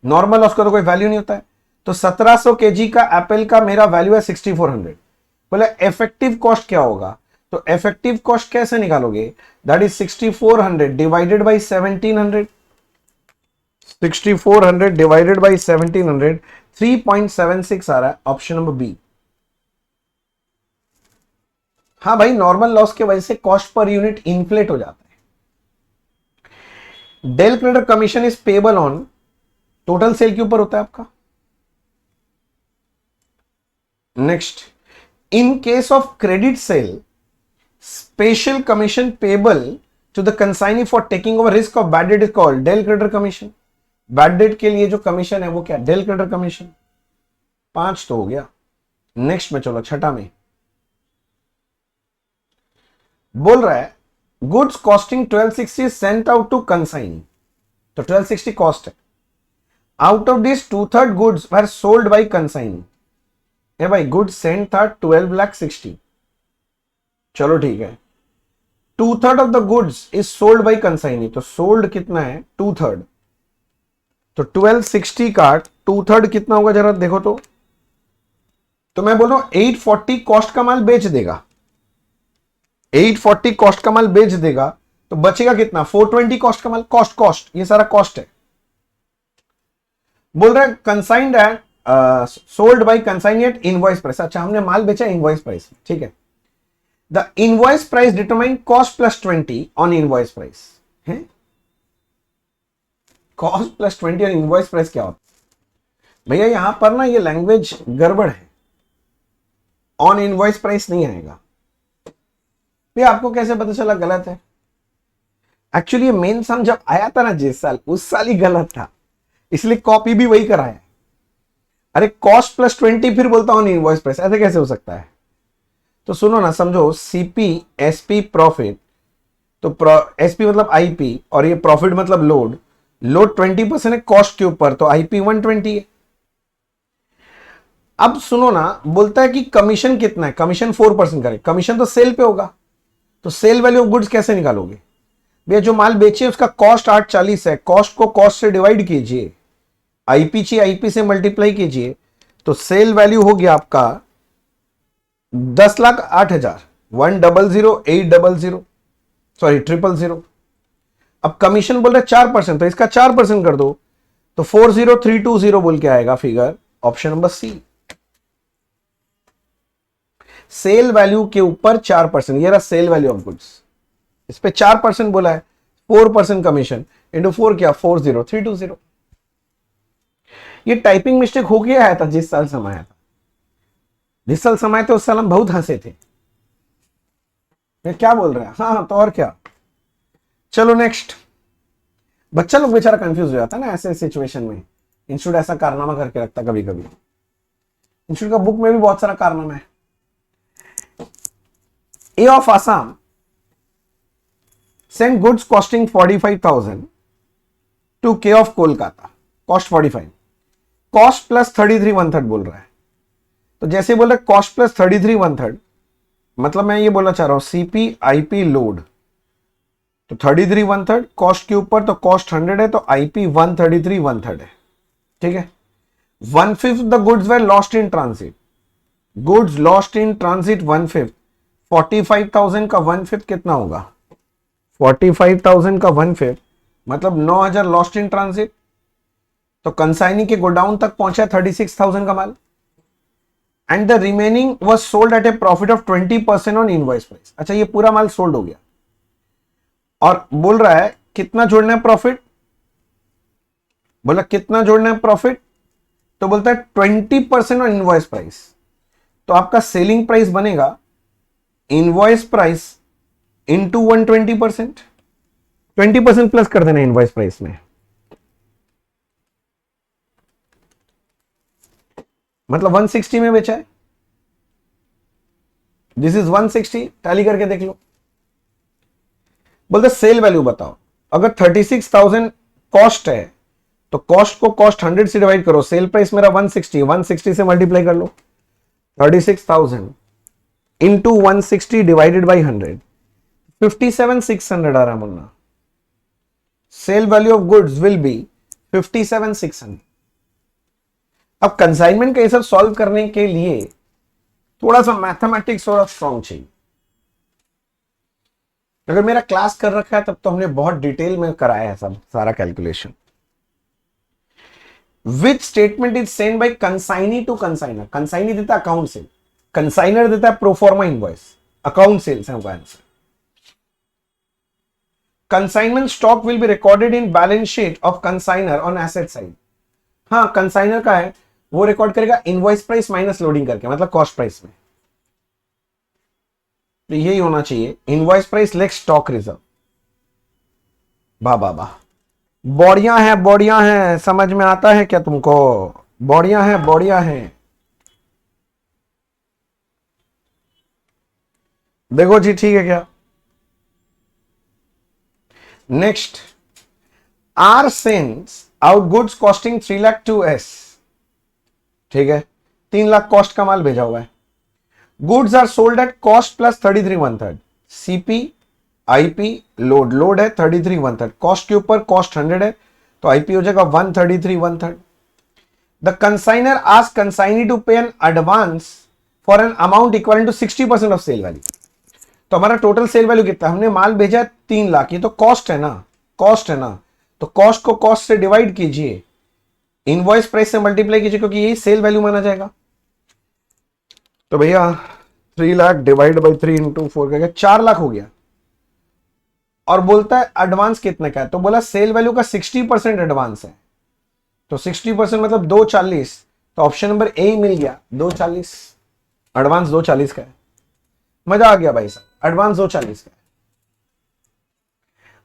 नॉर्मल लॉस का तो कोई वैल्यू नहीं होता है, तो 1700 केजी का एप्पल का मेरा वैल्यू है 6400। बोले इफेक्टिव कॉस्ट क्या होगा, तो इफेक्टिव कॉस्ट कैसे निकालोगे, that is 6400 divided by 1700, 6400 divided by 1700, 3.76 आ रहा है, ऑप्शन नंबर बी। हाँ भाई नॉर्मल लॉस की वजह से कॉस्ट पर यूनिट इन्फ्लेट हो जाता है। Del credere commission is payable on, total sale के ऊपर होता है आपका। Next, in case of credit sale special commission payable to the consignee for taking over risk of bad debt is called del credere commission. Bad debt के लिए जो कमीशन है वो क्या, डेल क्रेडिटर कमीशन। 5 तो हो गया। नेक्स्ट में चलो छठा में बोल रहा है goods costing 1260 sent out to consignee, तो 1260 कॉस्ट है, out of this 2/3 goods were sold by consignee. ए भाई गुड्स सेंट था 12,60,000, चलो ठीक है, 2/3 of the goods is sold by consignee, तो सोल्ड कितना है 2/3, तो 1260 का 2/3 कितना होगा जरा देखो तो मैं बोल रहा हूं 840 कॉस्ट का माल बेच देगा, 840 कॉस्ट का माल बेच देगा, तो बचेगा कितना 420 कॉस्ट का माल, कॉस्ट ये सारा कॉस्ट है। बोल रहा है consigned at sold by consignee at invoice price, अच्छा हमने माल बेचा इनवॉइस प्राइस, ठीक है। The invoice price determine cost plus 20 on invoice price है, cost plus 20 on invoice price क्या होता है भैया, यहां पर ना ये लैंग्वेज गड़बड़ है, ऑन इनवॉइस प्राइस नहीं आएगा भैया, आपको कैसे पता चला गलत है। एक्चुअली ये मेन सम जब आया था ना जिस साल, उस साल ही गलत था, इसलिए कॉपी भी वही कराया। अरे कॉस्ट प्लस 20 फिर बोलता हूं इनवॉइस प्राइस, ऐसे कैसे हो सकता है। तो सुनो ना, समझो सीपी एसपी प्रॉफिट, तो एसपी मतलब आईपी और ये प्रॉफिट मतलब लोड 20% है कॉस्ट के ऊपर, तो आईपी 120 है। अब सुनो ना, बोलता है कि कमीशन कितना है, कमीशन 4% करे, कमीशन तो सेल पे होगा, तो सेल वैल्यू ऑफ गुड्स कैसे निकालोगे भैया, जो माल बेचे उसका कॉस्ट 840 है, कॉस्ट को कॉस्ट से डिवाइड कीजिए, आईपी चाहिए आईपी से मल्टीप्लाई कीजिए, तो सेल वैल्यू हो गया आपका 10,08,000, 100,800, सॉरी 000। अब कमीशन बोल रहे 4%, तो इसका 4% कर दो, तो 40320 बोल के आएगा figure, option number C. Sale value के ऊपर 4%, ये रहा सेल वैल्यू ऑफ गुड्स, इस पे 4% बोला है, 4% कमीशन इंटू 4 क्या 40320। ये टाइपिंग मिस्टेक हो गया आया था जिस साल समय आया था, जिस साल समय थे उस साल हम बहुत हंसे थे, ये क्या बोल रहे हैं, हाँ तो और क्या। चलो नेक्स्ट, बच्चा लोग बेचारा कंफ्यूज हो जाता है ना ऐसे सिचुएशन में, इंस्टीट्यूट ऐसा कारनामा करके रखता कभी कभी, इंस्टीट्यूट का बुक में भी बहुत सारा कारनामा है। A of Assam send goods costing 45,000 to K of Kolkata, cost 45, cost plus 33 1/3 बोल रहा है। तो जैसे बोल रहा है कॉस्ट प्लस 33 1/3, मतलब मैं ये बोलना चाह रहा हूं सीपी आईपी लोड, तो 33 1/3 कॉस्ट के ऊपर, तो कॉस्ट 100 है, तो आईपी 133 1/3 है। ठीक है। 1/5 the goods were lost in transit, goods lost in transit 1/5, 45,000 का 1/5 कितना होगा? 45,000 का 1/5 मतलब 9,000 लॉस्ट इन ट्रांसिट। तो कंसाइनी के गोडाउन तक पहुंचा 36,000 का माल, and the remaining was sold at a profit of 20% on invoice price. अच्छा, ये पूरा माल सोल्ड हो गया और बोल रहा है कितना जोड़ना है प्रॉफिट, बोला कितना जोड़ना है प्रॉफिट, तो बोलता है 20% ऑन इनवॉइस प्राइस। तो आपका सेलिंग प्राइस बनेगा इनवॉइस प्राइस इंटू 120%, 20% प्लस कर देना इनवॉइस प्राइस में, मतलब 160 में बेचा है, दिस इज 160, टैली करके देख लो। बोलते सेल वैल्यू बताओ, अगर 36,000 कॉस्ट है तो कॉस्ट को कॉस्ट 100 से डिवाइड करो, सेल प्राइस मेरा 160, 160 से मल्टीप्लाई कर लो, 36,000 इंटू 160 डिवाइडेड बाई 100, 57,600 आ रहा मुन्ना। Sale value of goods will be 57,600। अब कंसाइनमेंट का ये सब सॉल्व करने के लिए थोड़ा सा मैथमेटिक्स थोड़ा स्ट्रॉन्ग चाहिए। अगर मेरा क्लास कर रखा है तब तो हमने बहुत डिटेल में कराया है सब सारा calculation. Which statement is send by consignee to consignor, consignee देता है अकाउंट सेल, कंसाइनर देता है प्रोफॉर्मा इनवॉइस, अकाउंट सेल्स है उनका answer. Consignment stock will be recorded in balance sheet of consignor on asset side. हाँ, कंसाइनर का है वो रिकॉर्ड करेगा इनवॉइस प्राइस माइनस लोडिंग करके, मतलब कॉस्ट प्राइस में। तो यही होना चाहिए, invoice price less stock reserve. वाह वाह वाह, बढ़िया है, समझ में आता है क्या तुमको? बढ़िया है। देखो जी, ठीक है क्या? Next, R sends out goods costing 3 lakh to S. ठीक है, 3 लाख कॉस्ट का माल भेजा हुआ है। Goods are sold at cost plus 33 1/3, CP IP load है 33 1/3, कॉस्ट के ऊपर कॉस्ट 100 है, तो आईपी हो जाएगा 133 1/3। The consignor ask consignee to pay an advance for an amount equal to 60% of sale value. तो हमारा टोटल सेल वैल्यू कितना, हमने माल भेजा 3 लाख, ये तो कॉस्ट है ना, तो कॉस्ट को कॉस्ट से डिवाइड कीजिए, इनवॉइस प्राइस से मल्टीप्लाई कीजिए, क्योंकि यही सेल वैल्यू माना जाएगा। तो भैया 3 लाख डिवाइड बाई 3 इंटू 4 का 4 लाख हो गया। और बोलता है एडवांस कितने का है, तो बोला सेल वैल्यू का 60% एडवांस है, तो 60% मतलब 240, तो ऑप्शन नंबर ए मिल गया, 240, एडवांस 240 का है। मजा आ गया भाई साहब, एडवांस 240 का है।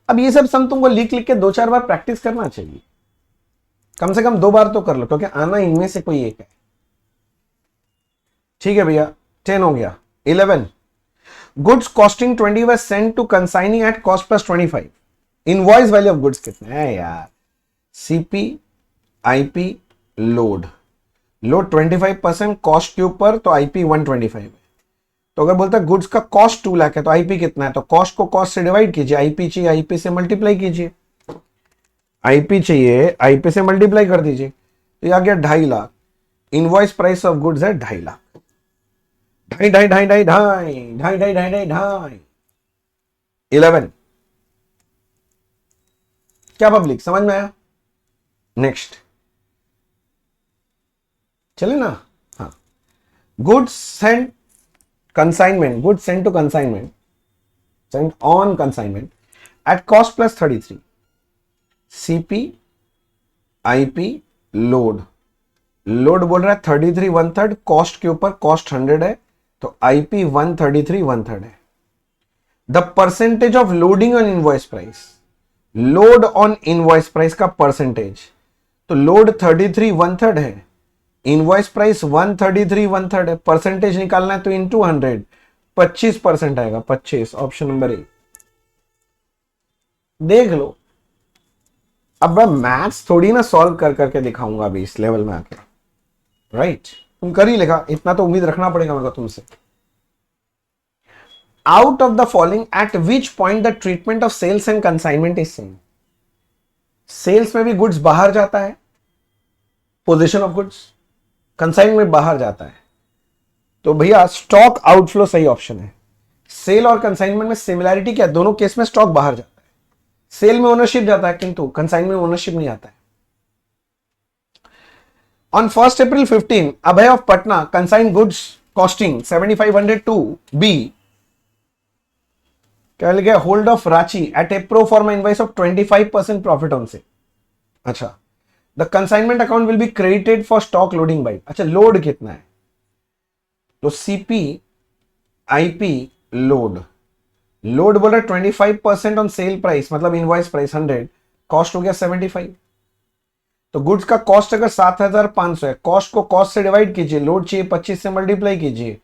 अब ये सब सम तुमको लिख के 2-4 बार प्रैक्टिस करना चाहिए, कम से कम 2 बार तो कर लो, क्योंकि आना इनमें से कोई एक है। ठीक है भैया, 10 हो गया। 11, goods costing 20 was sent to consignee at cost plus 25, invoice value of goods कितने है यार? सीपी आईपी लोड 25% कॉस्ट के ऊपर, तो आईपी 125 है। तो अगर बोलता है गुड्स का कॉस्ट 2 लाख है, तो आईपी कितना है, तो कॉस्ट को कॉस्ट से डिवाइड कीजिए, आईपी चाहिए आईपी से मल्टीप्लाई कीजिए, आईपी चाहिए आईपी से मल्टीप्लाई कर दीजिए, तो ये आ गया 2.5 lakh. Invoice price of goods है 2.5 लाख। 11, क्या पब्लिक समझ में आया? नेक्स्ट चले ना। हाँ, goods send consignment, goods send to consignment, send on consignment at cost plus 33, CP IP load बोल रहा है 33 1/3, कॉस्ट के ऊपर कॉस्ट 100 है, तो आईपी 133 1/3 है। The percentage of loading on invoice price, load on invoice price का परसेंटेज, तो लोड 33 1/3 है, इनवॉइस प्राइस 133 1/3 है, परसेंटेज निकालना है तो इनटू 100, 25% आएगा, 25, ऑप्शन नंबर ए। देख लो। अब मैं मैथ्स थोड़ी ना सॉल्व कर करके दिखाऊंगा अभी इस लेवल में आके, राइट? तुम कर ही लेगा, इतना तो उम्मीद रखना पड़ेगा मेरे को तुमसे। Out of the following at which point the treatment of sales and consignment is same. Sales में भी गुड्स बाहर जाता है, पोजीशन ऑफ गुड्स, कंसाइनमेंट में बाहर जाता है, तो भैया स्टॉक आउटफ्लो सही ऑप्शन है। सेल और कंसाइनमेंट में सिमिलैरिटी क्या है? दोनों केस में स्टॉक बाहर जाता है, सेल में ओनरशिप जाता है किंतु कंसाइनमेंट में ओनरशिप नहीं आता है। On 1st April 15, Abhay of Patna consigned goods costing 7,500 to B. क्या लिखा? Hold of Ranchi at a pro forma invoice of 25% profit on sale. अच्छा, the consignment account will be credited for stock loading by. अच्छा, लोड कितना है? तो सीपी आईपी लोड, लोड बोल रहा है 25% ऑन सेल प्राइस, मतलब इनवॉइस प्राइस 100, कॉस्ट हो गया 75। तो गुड्स का कॉस्ट अगर 7,500 है, कॉस्ट को कॉस्ट से डिवाइड कीजिए, लोड चाहिए 25 से मल्टीप्लाई कीजिए,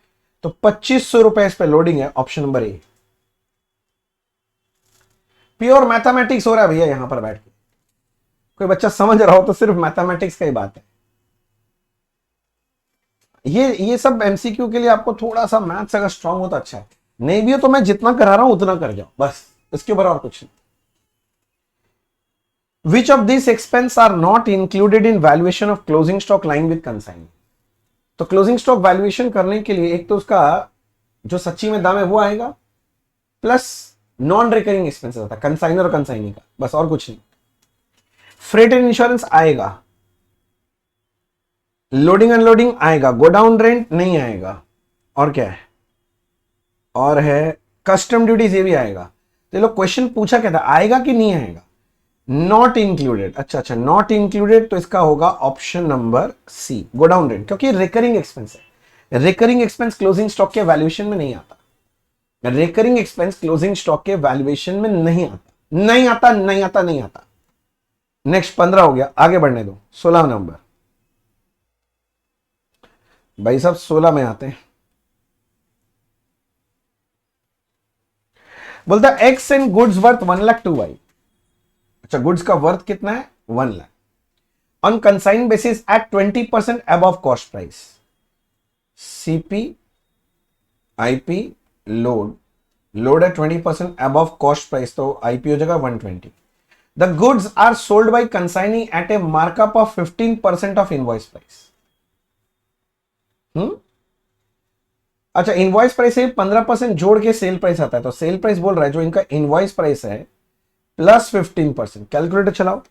तो 2500 रुपए इस पे लोडिंग है। ऑप्शन नंबर ए। प्योर मैथमेटिक्स हो रहा है भैया यहां पर बैठ के। कोई बच्चा समझ रहा हो तो सिर्फ मैथमेटिक्स का ही बात है। ये सब एमसीक्यू के लिए आपको थोड़ा सा मैथ्स अगर स्ट्रांग हो तो अच्छा है, नहीं भी हो तो मैं जितना करा रहा हूं उतना कर जाओ बस, इसके ऊपर और कुछ नहीं। Which of these expense are not included in valuation of closing stock line with consignment? तो क्लोजिंग स्टॉक वैल्यूएशन करने के लिए एक तो उसका जो सच्ची में दाम है वो आएगा, प्लस नॉन रिकरिंग एक्सपेंसेस आता है कंसाइनर और कंसाइनी का, बस और कुछ नहीं। फ्रेट एंड इंश्योरेंस आएगा, लोडिंग अनलोडिंग आएगा, गोडाउन रेंट नहीं आएगा, और क्या है? और है कस्टम ड्यूटीज, ये भी आएगा। तो ये लोग क्वेश्चन पूछा क्या था, आएगा कि नहीं आएगा? Not included. अच्छा, नॉट इंक्लूडेड, तो इसका होगा option number C, godown rent, क्योंकि रिकरिंग एक्सपेंस है। रिकरिंग एक्सपेंस क्लोजिंग स्टॉक के वैल्यूएशन में नहीं आता। रिकरिंग एक्सपेंस क्लोजिंग स्टॉक के वैल्यूएशन में नहीं आता, नहीं आता, नहीं आता, नहीं आता। नेक्स्ट 15 हो गया, आगे बढ़ने दो। 16 नंबर भाई साहब, 16 में आते हैं। बोलता x and goods worth 1 lakh to Y. अच्छा, गुड्स का वर्थ कितना है? 1 lakh on consign basis at 20% above cost price. CP IP load, load है 20% अबव कॉस्ट प्राइस, तो आईपी हो जाएगा 120। The goods are sold by consignee at a markup of 15% of invoice price. अच्छा, इनवॉइस प्राइस से 15% जोड़ के सेल प्राइस आता है, तो सेल प्राइस बोल रहा है जो इनका इनवॉइस प्राइस है प्लस 15%। कैलकुलेटर चलाओ,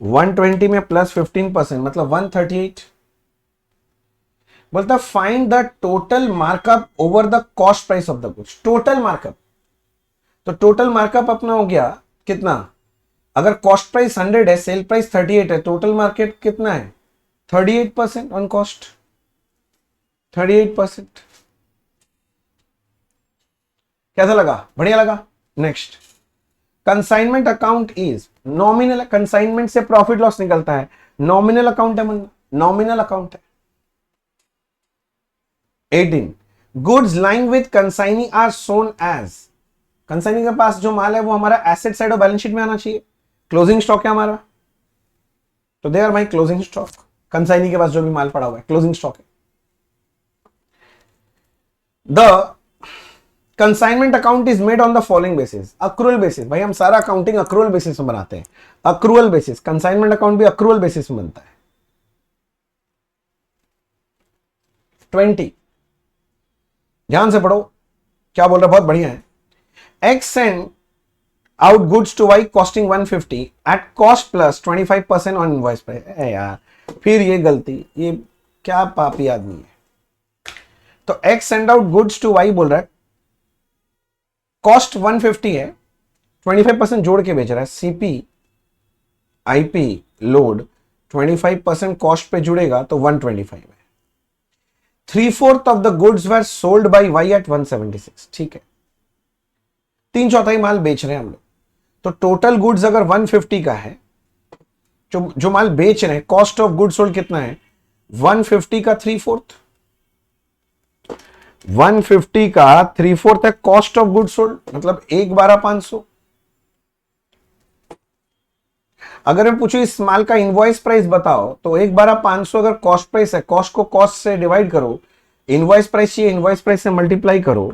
120 में प्लस 15% मतलब 138। बोलता find the total markup over the cost price of the goods. Total markup, तो टोटल मार्कअप अपना हो गया कितना? अगर कॉस्ट प्राइस 100 है, सेल प्राइस 38 है, टोटल मार्केट कितना है? 38% ऑन कॉस्ट, 38%। कैसा लगा? बढ़िया लगा। Next, consignment account is nominal. Consignment से प्रॉफिट लॉस निकलता है, नॉमिनल अकाउंट है, नॉमिनल अकाउंट है। 18, goods lying with consignee are shown as. Consignee के पास जो माल है वो हमारा एसेट साइड और बैलेंस शीट में आना चाहिए। क्लोजिंग स्टॉक है हमारा, तो they are my closing stock. Consignee के पास जो भी माल पड़ा हुआ है क्लोजिंग स्टॉक है। The consignment account is made on the following basis. Accrual basis, भाई हम सारा अकाउंटिंग अक्रूअल बेसिस में बनाते हैं। अक्रूअल बेसिस, कंसाइनमेंट अकाउंट भी अक्रूअल बेसिस में बनता है। 20, ध्यान से पढ़ो क्या बोल रहा है, बहुत बढ़िया है। X send out goods to Y costing 150 at cost plus 25% on invoice price. यार फिर ये गलती, ये क्या पापी आदमी है। तो x send out goods to Y बोल रहा है, कॉस्ट 150 है, 25% जोड़ के बेच रहा है। सीपी आईपी लोड 25% कॉस्ट पे जुड़ेगा तो 125 है। 3/4 of the goods were sold by Y at 176। ठीक है, 3/4 माल बेच रहे हैं हम लोग, तो टोटल गुड्स अगर 150 का है, जो माल बेच रहे हैं, कॉस्ट ऑफ गुड्स सोल्ड कितना है? 150 का 3/4, 150 का 3/4 है कॉस्ट ऑफ गुड्स सोल्ड, मतलब 1,12,500। अगर मैं पूछूं इस माल का इनवॉइस प्राइस बताओ, तो 1/12/500 अगर कॉस्ट प्राइस है, कॉस्ट को कॉस्ट से डिवाइड करो, इनवॉइस प्राइस चाहिए, इनवॉइस प्राइस से मल्टीप्लाई करो,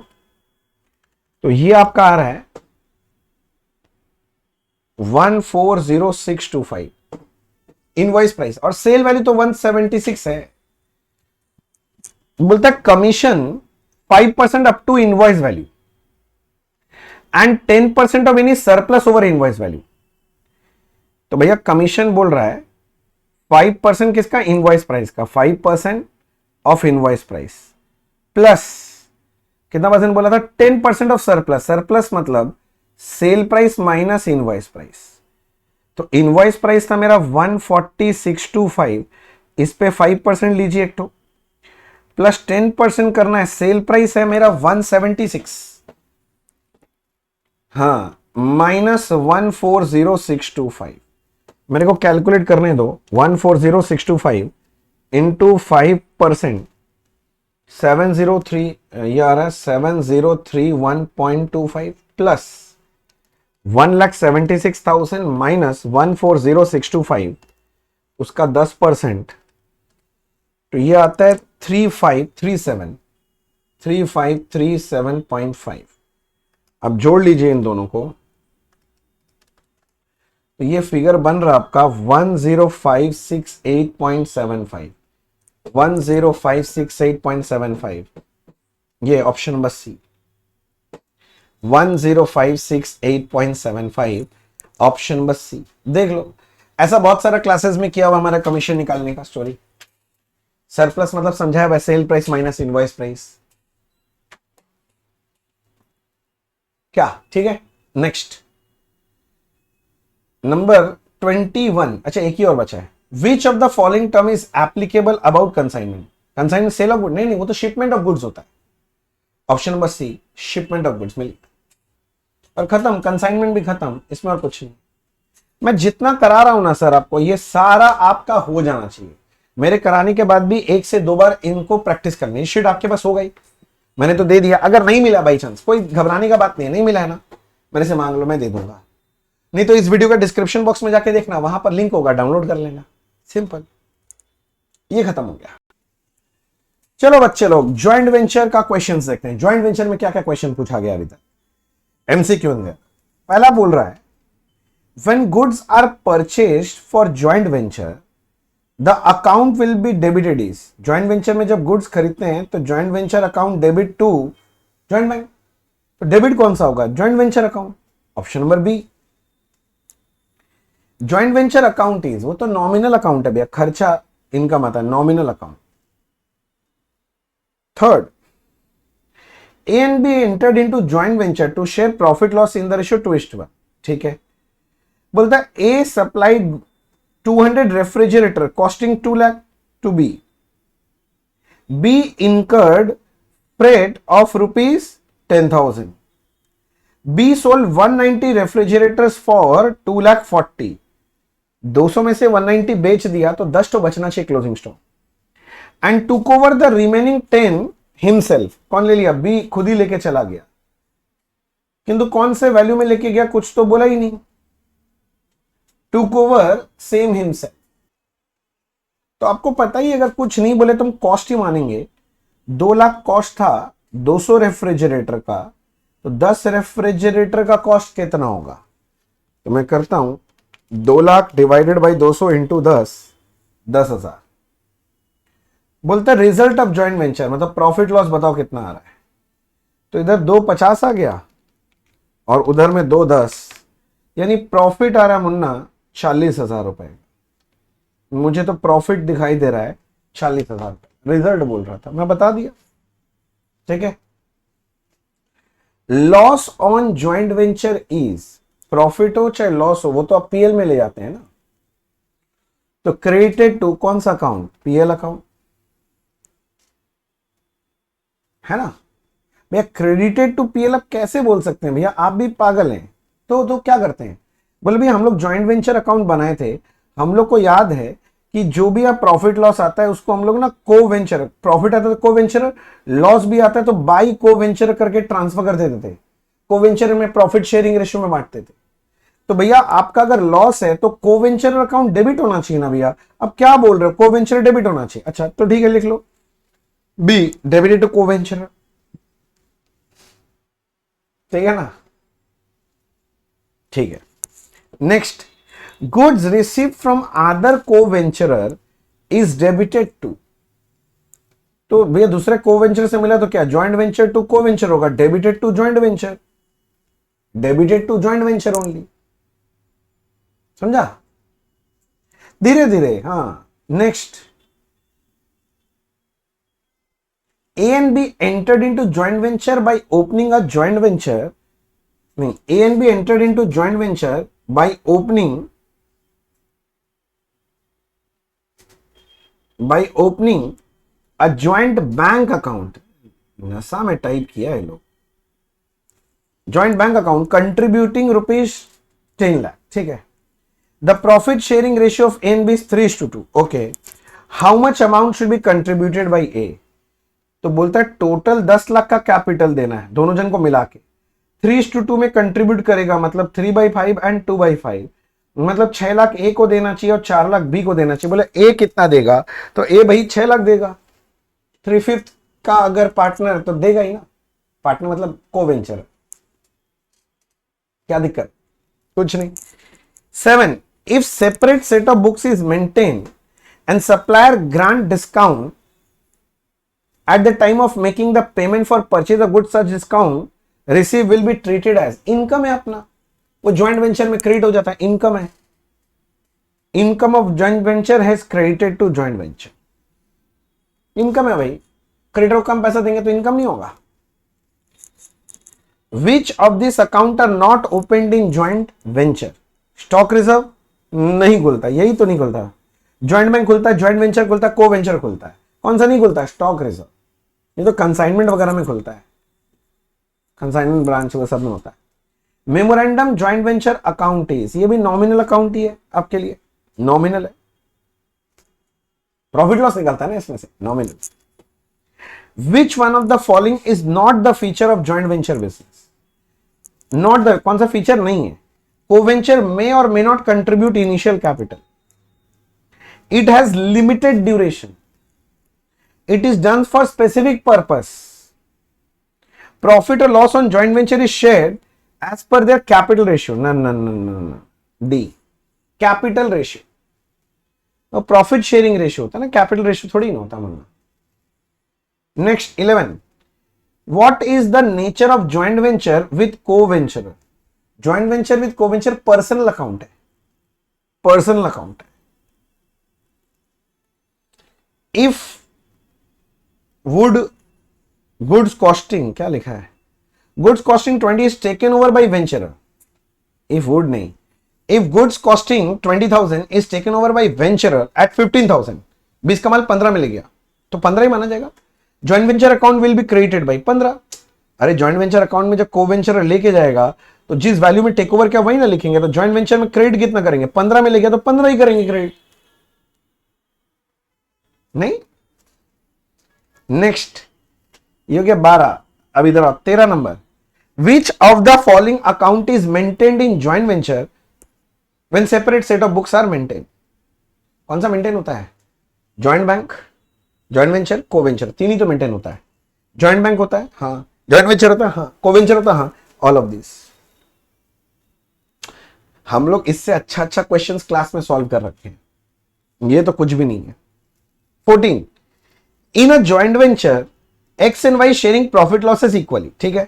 तो ये आपका आ रहा है 140625 इनवॉइस प्राइस, और सेल वैल्यू तो 176 है। बोलता है commission 5% up to invoice value and 10% of any surplus over invoice value. तो भैया कमीशन बोल रहा है 5% किसका, इनवॉइस प्राइस का, 5% ऑफ इनवॉइस प्राइस प्लस कितना परसेंट बोला था, 10% ऑफ सरप्लस, सरप्लस मतलब sale price minus invoice price. तो इनवॉइस प्राइस था मेरा 14625, इस पे 5% लीजिए एक तो, प्लस 10% करना है, सेल प्राइस है मेरा 176, हाँ, माइनस 140625। मेरे को कैलकुलेट करने दो, 140625 इंटू 5%, 703, ये आ रहा है 7031.25 प्लस 1,76,000 माइनस 140625, उसका 10%, तो ये आता है 3537.5। अब जोड़ लीजिए इन दोनों को, तो ये फिगर बन रहा आपका 10568.75, 10568.75, ये option number C, 10568.75 option number C. देख लो, ऐसा बहुत सारा क्लासेस में किया हुआ हमारा कमीशन निकालने का स्टोरी। सरप्लस मतलब समझाया हुआ, sale price minus invoice price, क्या ठीक है। नेक्स्ट नंबर 21, अच्छा एक ही और बचा है। Which of the following term is applicable about consignment, consignment sale of good, नहीं वो तो शिपमेंट ऑफ गुड्स होता है। Option number C, shipment of goods, मिल और खत्म, कंसाइनमेंट भी खत्म, इसमें और कुछ नहीं। मैं जितना करा रहा हूं ना सर आपको, ये सारा आपका हो जाना चाहिए। मेरे कराने के बाद भी 1 से 2 बार इनको प्रैक्टिस करनी, शीट आपके पास हो गई, मैंने तो दे दिया। अगर नहीं मिला बाई चांस, कोई घबराने का बात नहीं मिला है ना, मेरे से मांग लो, मैं दे दूंगा। नहीं तो इस वीडियो का डिस्क्रिप्शन बॉक्स में जाके देखना, वहां पर लिंक होगा, डाउनलोड कर लेना, सिंपल। ये खत्म हो गया। चलो बच्चे लोग, ज्वाइंट वेंचर का क्वेश्चन देखते हैं। ज्वाइंट वेंचर में क्या क्या क्वेश्चन पूछा गया अभी तक, एमसीक्यू में। पहला बोल रहा है, when goods are purchased for joint venture the account will be debited is. Joint venture में जब गुड्स खरीदते हैं तो joint venture account debit to joint bank, तो डेबिट कौन सा होगा, joint venture account, option number B. Joint venture account is, वो तो नॉमिनल अकाउंट है भैया, खर्चा इनकम आता है, nominal account. Third, A and B entered into joint venture to share profit loss in the ratio 2:1, ठीक है। बोलता है A supplied 200 refrigerator costing 2 lakh to B, B incurred freight of rupees 10,000, B sold 190 refrigerators for 2,40,000, 200 में से 190 बेच दिया तो 10 तो बचना चाहिए closing stock, and took over the remaining 10 himself. कौन ले लिया, बी खुद ही लेके चला गया, किंतु कौन से वैल्यू में लेके गया कुछ तो बोला ही नहीं, टुक ओवर सेम हिमसेल्फ। तो आपको पता ही, अगर कुछ नहीं बोले तो हम कॉस्ट ही मानेंगे। 2 लाख कॉस्ट था 200 रेफ्रिजरेटर का, तो 10 रेफ्रिजरेटर का कॉस्ट कितना होगा, तो मैं करता हूं 2 लाख डिवाइडेड बाई 200 इंटू 10, 10,000। बोलता है रिजल्ट ऑफ ज्वाइंट वेंचर, मतलब प्रॉफिट लॉस बताओ कितना आ रहा है, तो इधर 250 आ गया और उधर में 210, यानी प्रॉफिट आ रहा है मुन्ना 40,000 रुपए। मुझे तो प्रॉफिट दिखाई दे रहा है 40,000 रुपए, रिजल्ट बोल रहा था, मैं बता दिया, ठीक है। Loss on joint venture is, profit हो चाहे लॉस हो, वो तो आप पीएल में ले जाते हैं ना, तो क्रेडिटेड टू कौन सा अकाउंट, पीएल अकाउंट, है ना भैया। क्रेडिटेड टू पीएल आप कैसे बोल सकते हैं भैया, आप भी पागल हैं। तो क्या करते हैं, बोले भैया हम लोग ज्वाइंट वेंचर अकाउंट बनाए थे, हम लोग को याद है कि जो भी आप प्रॉफिट लॉस आता है उसको हम लोग ना को वेंचर, प्रॉफिट आता है तो को वेंचर, लॉस भी आता है तो बाई को वेंचर करके ट्रांसफर कर देते थे, को वेंचर में प्रॉफिट शेयरिंग रेशियो में बांटते थे। तो भैया आपका अगर लॉस है तो कोवेंचर अकाउंट डेबिट होना चाहिए ना भैया। अब क्या बोल रहे हो, कोवेंचर डेबिट होना चाहिए। अच्छा तो ठीक है, लिख लो बी डेबिटेड टू कोवेंचर, ठीक है ना, ठीक है। Next, goods receive from other coventurer is debited to. तो भैया दूसरे कोवेंचर से मिला तो क्या ज्वाइंट वेंचर टू कोवेंचर होगा, debited to joint venture, debited to joint venture only. समझा, धीरे धीरे। हाँ next, A and B entered into joint venture by opening a joint venture. नहीं, A and B entered into joint venture by opening a joint bank account. नशा में टाइप किया है लोग। Joint bank account contributing ₹10 lakh, ठीक है। The profit sharing ratio of A and B is 3:2. Okay, how much amount should B contributed by A? तो बोलता है टोटल 10 लाख का कैपिटल देना है दोनों जन को मिला के, 3:2 में कंट्रीब्यूट करेगा, मतलब 3/5 एंड 2/5, मतलब 6 लाख ए को देना चाहिए और 4 लाख बी को देना चाहिए। बोले ए कितना देगा, तो ए भाई 6 लाख देगा, 3/5 का अगर पार्टनर तो देगा ही ना, पार्टनर मतलब कोवेंचर, क्या दिक्कत, कुछ नहीं। 7, if separate set of books is maintain and supplier grant discount at the time of making the payment for purchase of goods, such discount receive will be treated as income है अपना, वो joint venture में क्रेडिट हो जाता है, इनकम है, income of joint venture has credited to joint venture, income है भाई, क्रेडिटर को कम पैसा देंगे तो इनकम नहीं होगा। Which of this account are not opened in joint venture? Stock reserve नहीं खुलता, यही तो नहीं खुलता। ज्वाइंट बैंक खुलता है, ज्वाइंट वेंचर खुलता है, को वेंचर खुलता है, कौन सा नहीं खुलता है? Stock reserve. ये तो कंसाइनमेंट वगैरह में खुलता है, कंसाइनमेंट ब्रांच वो सब में होता है। Memorandum joint venture account is, ये भी नॉमिनल अकाउंट ही है आपके लिए, नॉमिनल है, प्रॉफिट लॉस निकलता है ना इसमें से, nominal. Which one of the following is not the feature of joint venture business? Not the, कौन सा फीचर नहीं है? कोवेंचर मे और may not contribute initial capital, it has limited duration, it is done for specific purpose, profit or loss on joint venture is shared as per their capital ratio, no, D, capital ratio, और प्रॉफिट शेयरिंग रेशियो होता है ना, कैपिटल रेशियो थोड़ी ना होता मन्ना। Next 11, what is the nature of joint venture with co venture? Joint venture with co venture personal account है, पर्सनल अकाउंट है। इफ वुड गुड्स कॉस्टिंग, क्या लिखा है, goods costing 20 is taken over by venturer, if would नहीं, if goods costing 20,000 is taken over by venturer at 15,000, 20 का माल 15 में ले गया तो 15 ही माना जाएगा। Joint venture account will be created by 15। अरे ज्वाइंट वेंचर अकाउंट में जब को वेंचरर लेके जाएगा तो जिस वैल्यू में टेक ओवर क्या वही ना लिखेंगे, तो ज्वाइंट वेंचर में क्रेडिट कितना करेंगे, 15 में ले गया तो 15 ही करेंगे क्रेडिट, नहीं। नेक्स्ट ये हो गया 12, अब इधर 13 number, which of the following account is maintained in joint venture when separate set of books are maintain? कौन सा मेंटेन होता है? Joint bank, joint venture, co venture, तीन ही तो मेंटेन होता है। ज्वाइंट बैंक होता है, हाँ, ज्वाइंट वेंचर होता है, हाँ, को वेंचर होता है, हाँ, ऑल ऑफ दिस। हम लोग इससे अच्छा अच्छा क्वेश्चंस क्लास में सॉल्व कर रखे हैं, ये तो कुछ भी नहीं है। 14, in a joint venture X and Y sharing profit losses equally, ठीक है।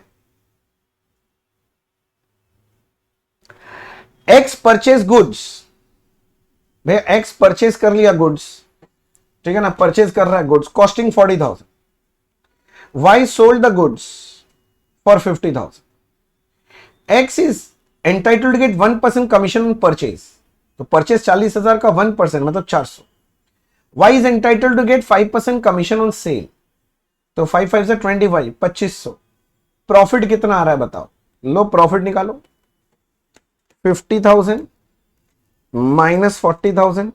एक्स परचेज गुड्स, भैया एक्स परचेज कर लिया गुड्स, ठीक है ना, परचेज कर रहा है goods costing 40,000, Y sold the goods for 50,000, x is entitled to get 1% commission on purchase, तो परचेज 40,000 का 1% मतलब 400, Y is entitled to get 5% commission on sale, तो 5 से 25, 2500। प्रॉफिट कितना आ रहा है बताओ, लो प्रॉफिट निकालो, 50,000 माइनस 40,000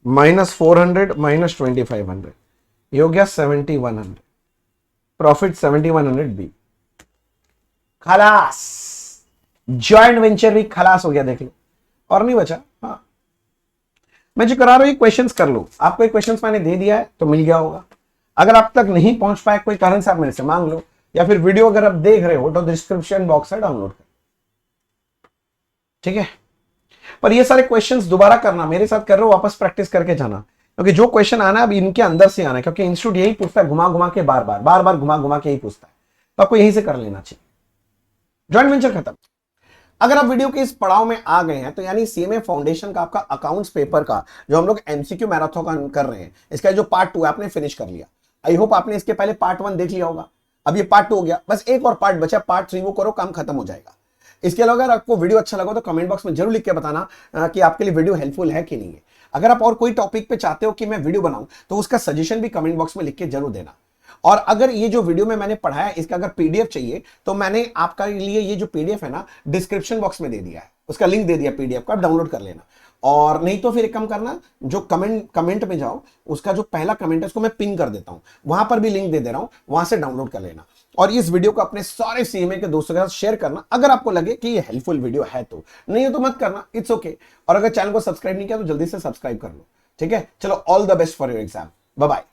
माइनस 400 माइनस 2500, ये हो गया 7100, प्रॉफिट 7100 बी। खलास, ज्वाइंट वेंचर भी खलास हो गया, देख लो। और नहीं बचा। हाँ, मैं जो करा रहा हूं क्वेश्चंस कर लो, आपको एक क्वेश्चंस मैंने दे दिया है तो मिल गया होगा। अगर आप तक नहीं पहुंच पाए कोई कारण से आप मेरे से मांग लो, या फिर वीडियो अगर आप देख रहे हो तो डिस्क्रिप्शन बॉक्स से डाउनलोड कर, ठीक है। पर ये सारे क्वेश्चंस दोबारा करना, मेरे साथ कर रहे हो वापस प्रैक्टिस करके जाना, क्योंकि जो क्वेश्चन आना है अब इनके अंदर से आना है, क्योंकि इंस्टीट्यूट यही पूछता है घुमा घुमा के, बार बार घुमा घुमा के यही पूछता है, तो आपको यहीं से कर लेना चाहिए। जॉइंट वेंचर खत्म। अगर आप वीडियो के इस पड़ाव में आ गए हैं तो यानी सीएमए फाउंडेशन का आपका अकाउंट्स पेपर का जो हम लोग एमसीक्यू मैराथन कर रहे हैं, इसका जो पार्ट 2 है आपने फिनिश कर लिया। आई होप आपने इसके पहले पार्ट 1 देख लिया होगा, अब ये पार्ट 2 हो गया, बस एक और पार्ट बचा, पार्ट 3 वो करो, काम खत्म हो जाएगा। इसके अलावा अगर आपको वीडियो अच्छा लगा तो कमेंट बॉक्स में जरूर लिख के बताना कि आपके लिए वीडियो हेल्पफुल है कि नहीं है। अगर आप और कोई टॉपिक पे चाहते हो कि मैं वीडियो बनाऊं तो उसका सजेशन भी कमेंट बॉक्स में लिख के जरूर देना। और अगर ये जो वीडियो में मैंने पढ़ाया इसका अगर पीडीएफ चाहिए तो मैंने आपका लिए ये जो पीडीएफ है ना डिस्क्रिप्शन बॉक्स में दे दिया है, उसका लिंक दे दिया पीडीएफ का, आप डाउनलोड कर लेना। और नहीं तो फिर एक काम करना, जो कमेंट में जाओ, उसका जो पहला कमेंट है उसको मैं पिन कर देता हूं, वहां पर भी लिंक दे दे रहा हूं, वहां से डाउनलोड कर लेना। और इस वीडियो को अपने सारे सीएमए के दोस्तों के साथ शेयर करना अगर आपको लगे कि ये हेल्पफुल वीडियो है तो, नहीं हो तो मत करना, इट्स ओके। और अगर चैनल को सब्सक्राइब नहीं किया तो जल्दी से सब्सक्राइब कर लो, ठीक है। चलो, all the best for your exam, bye bye.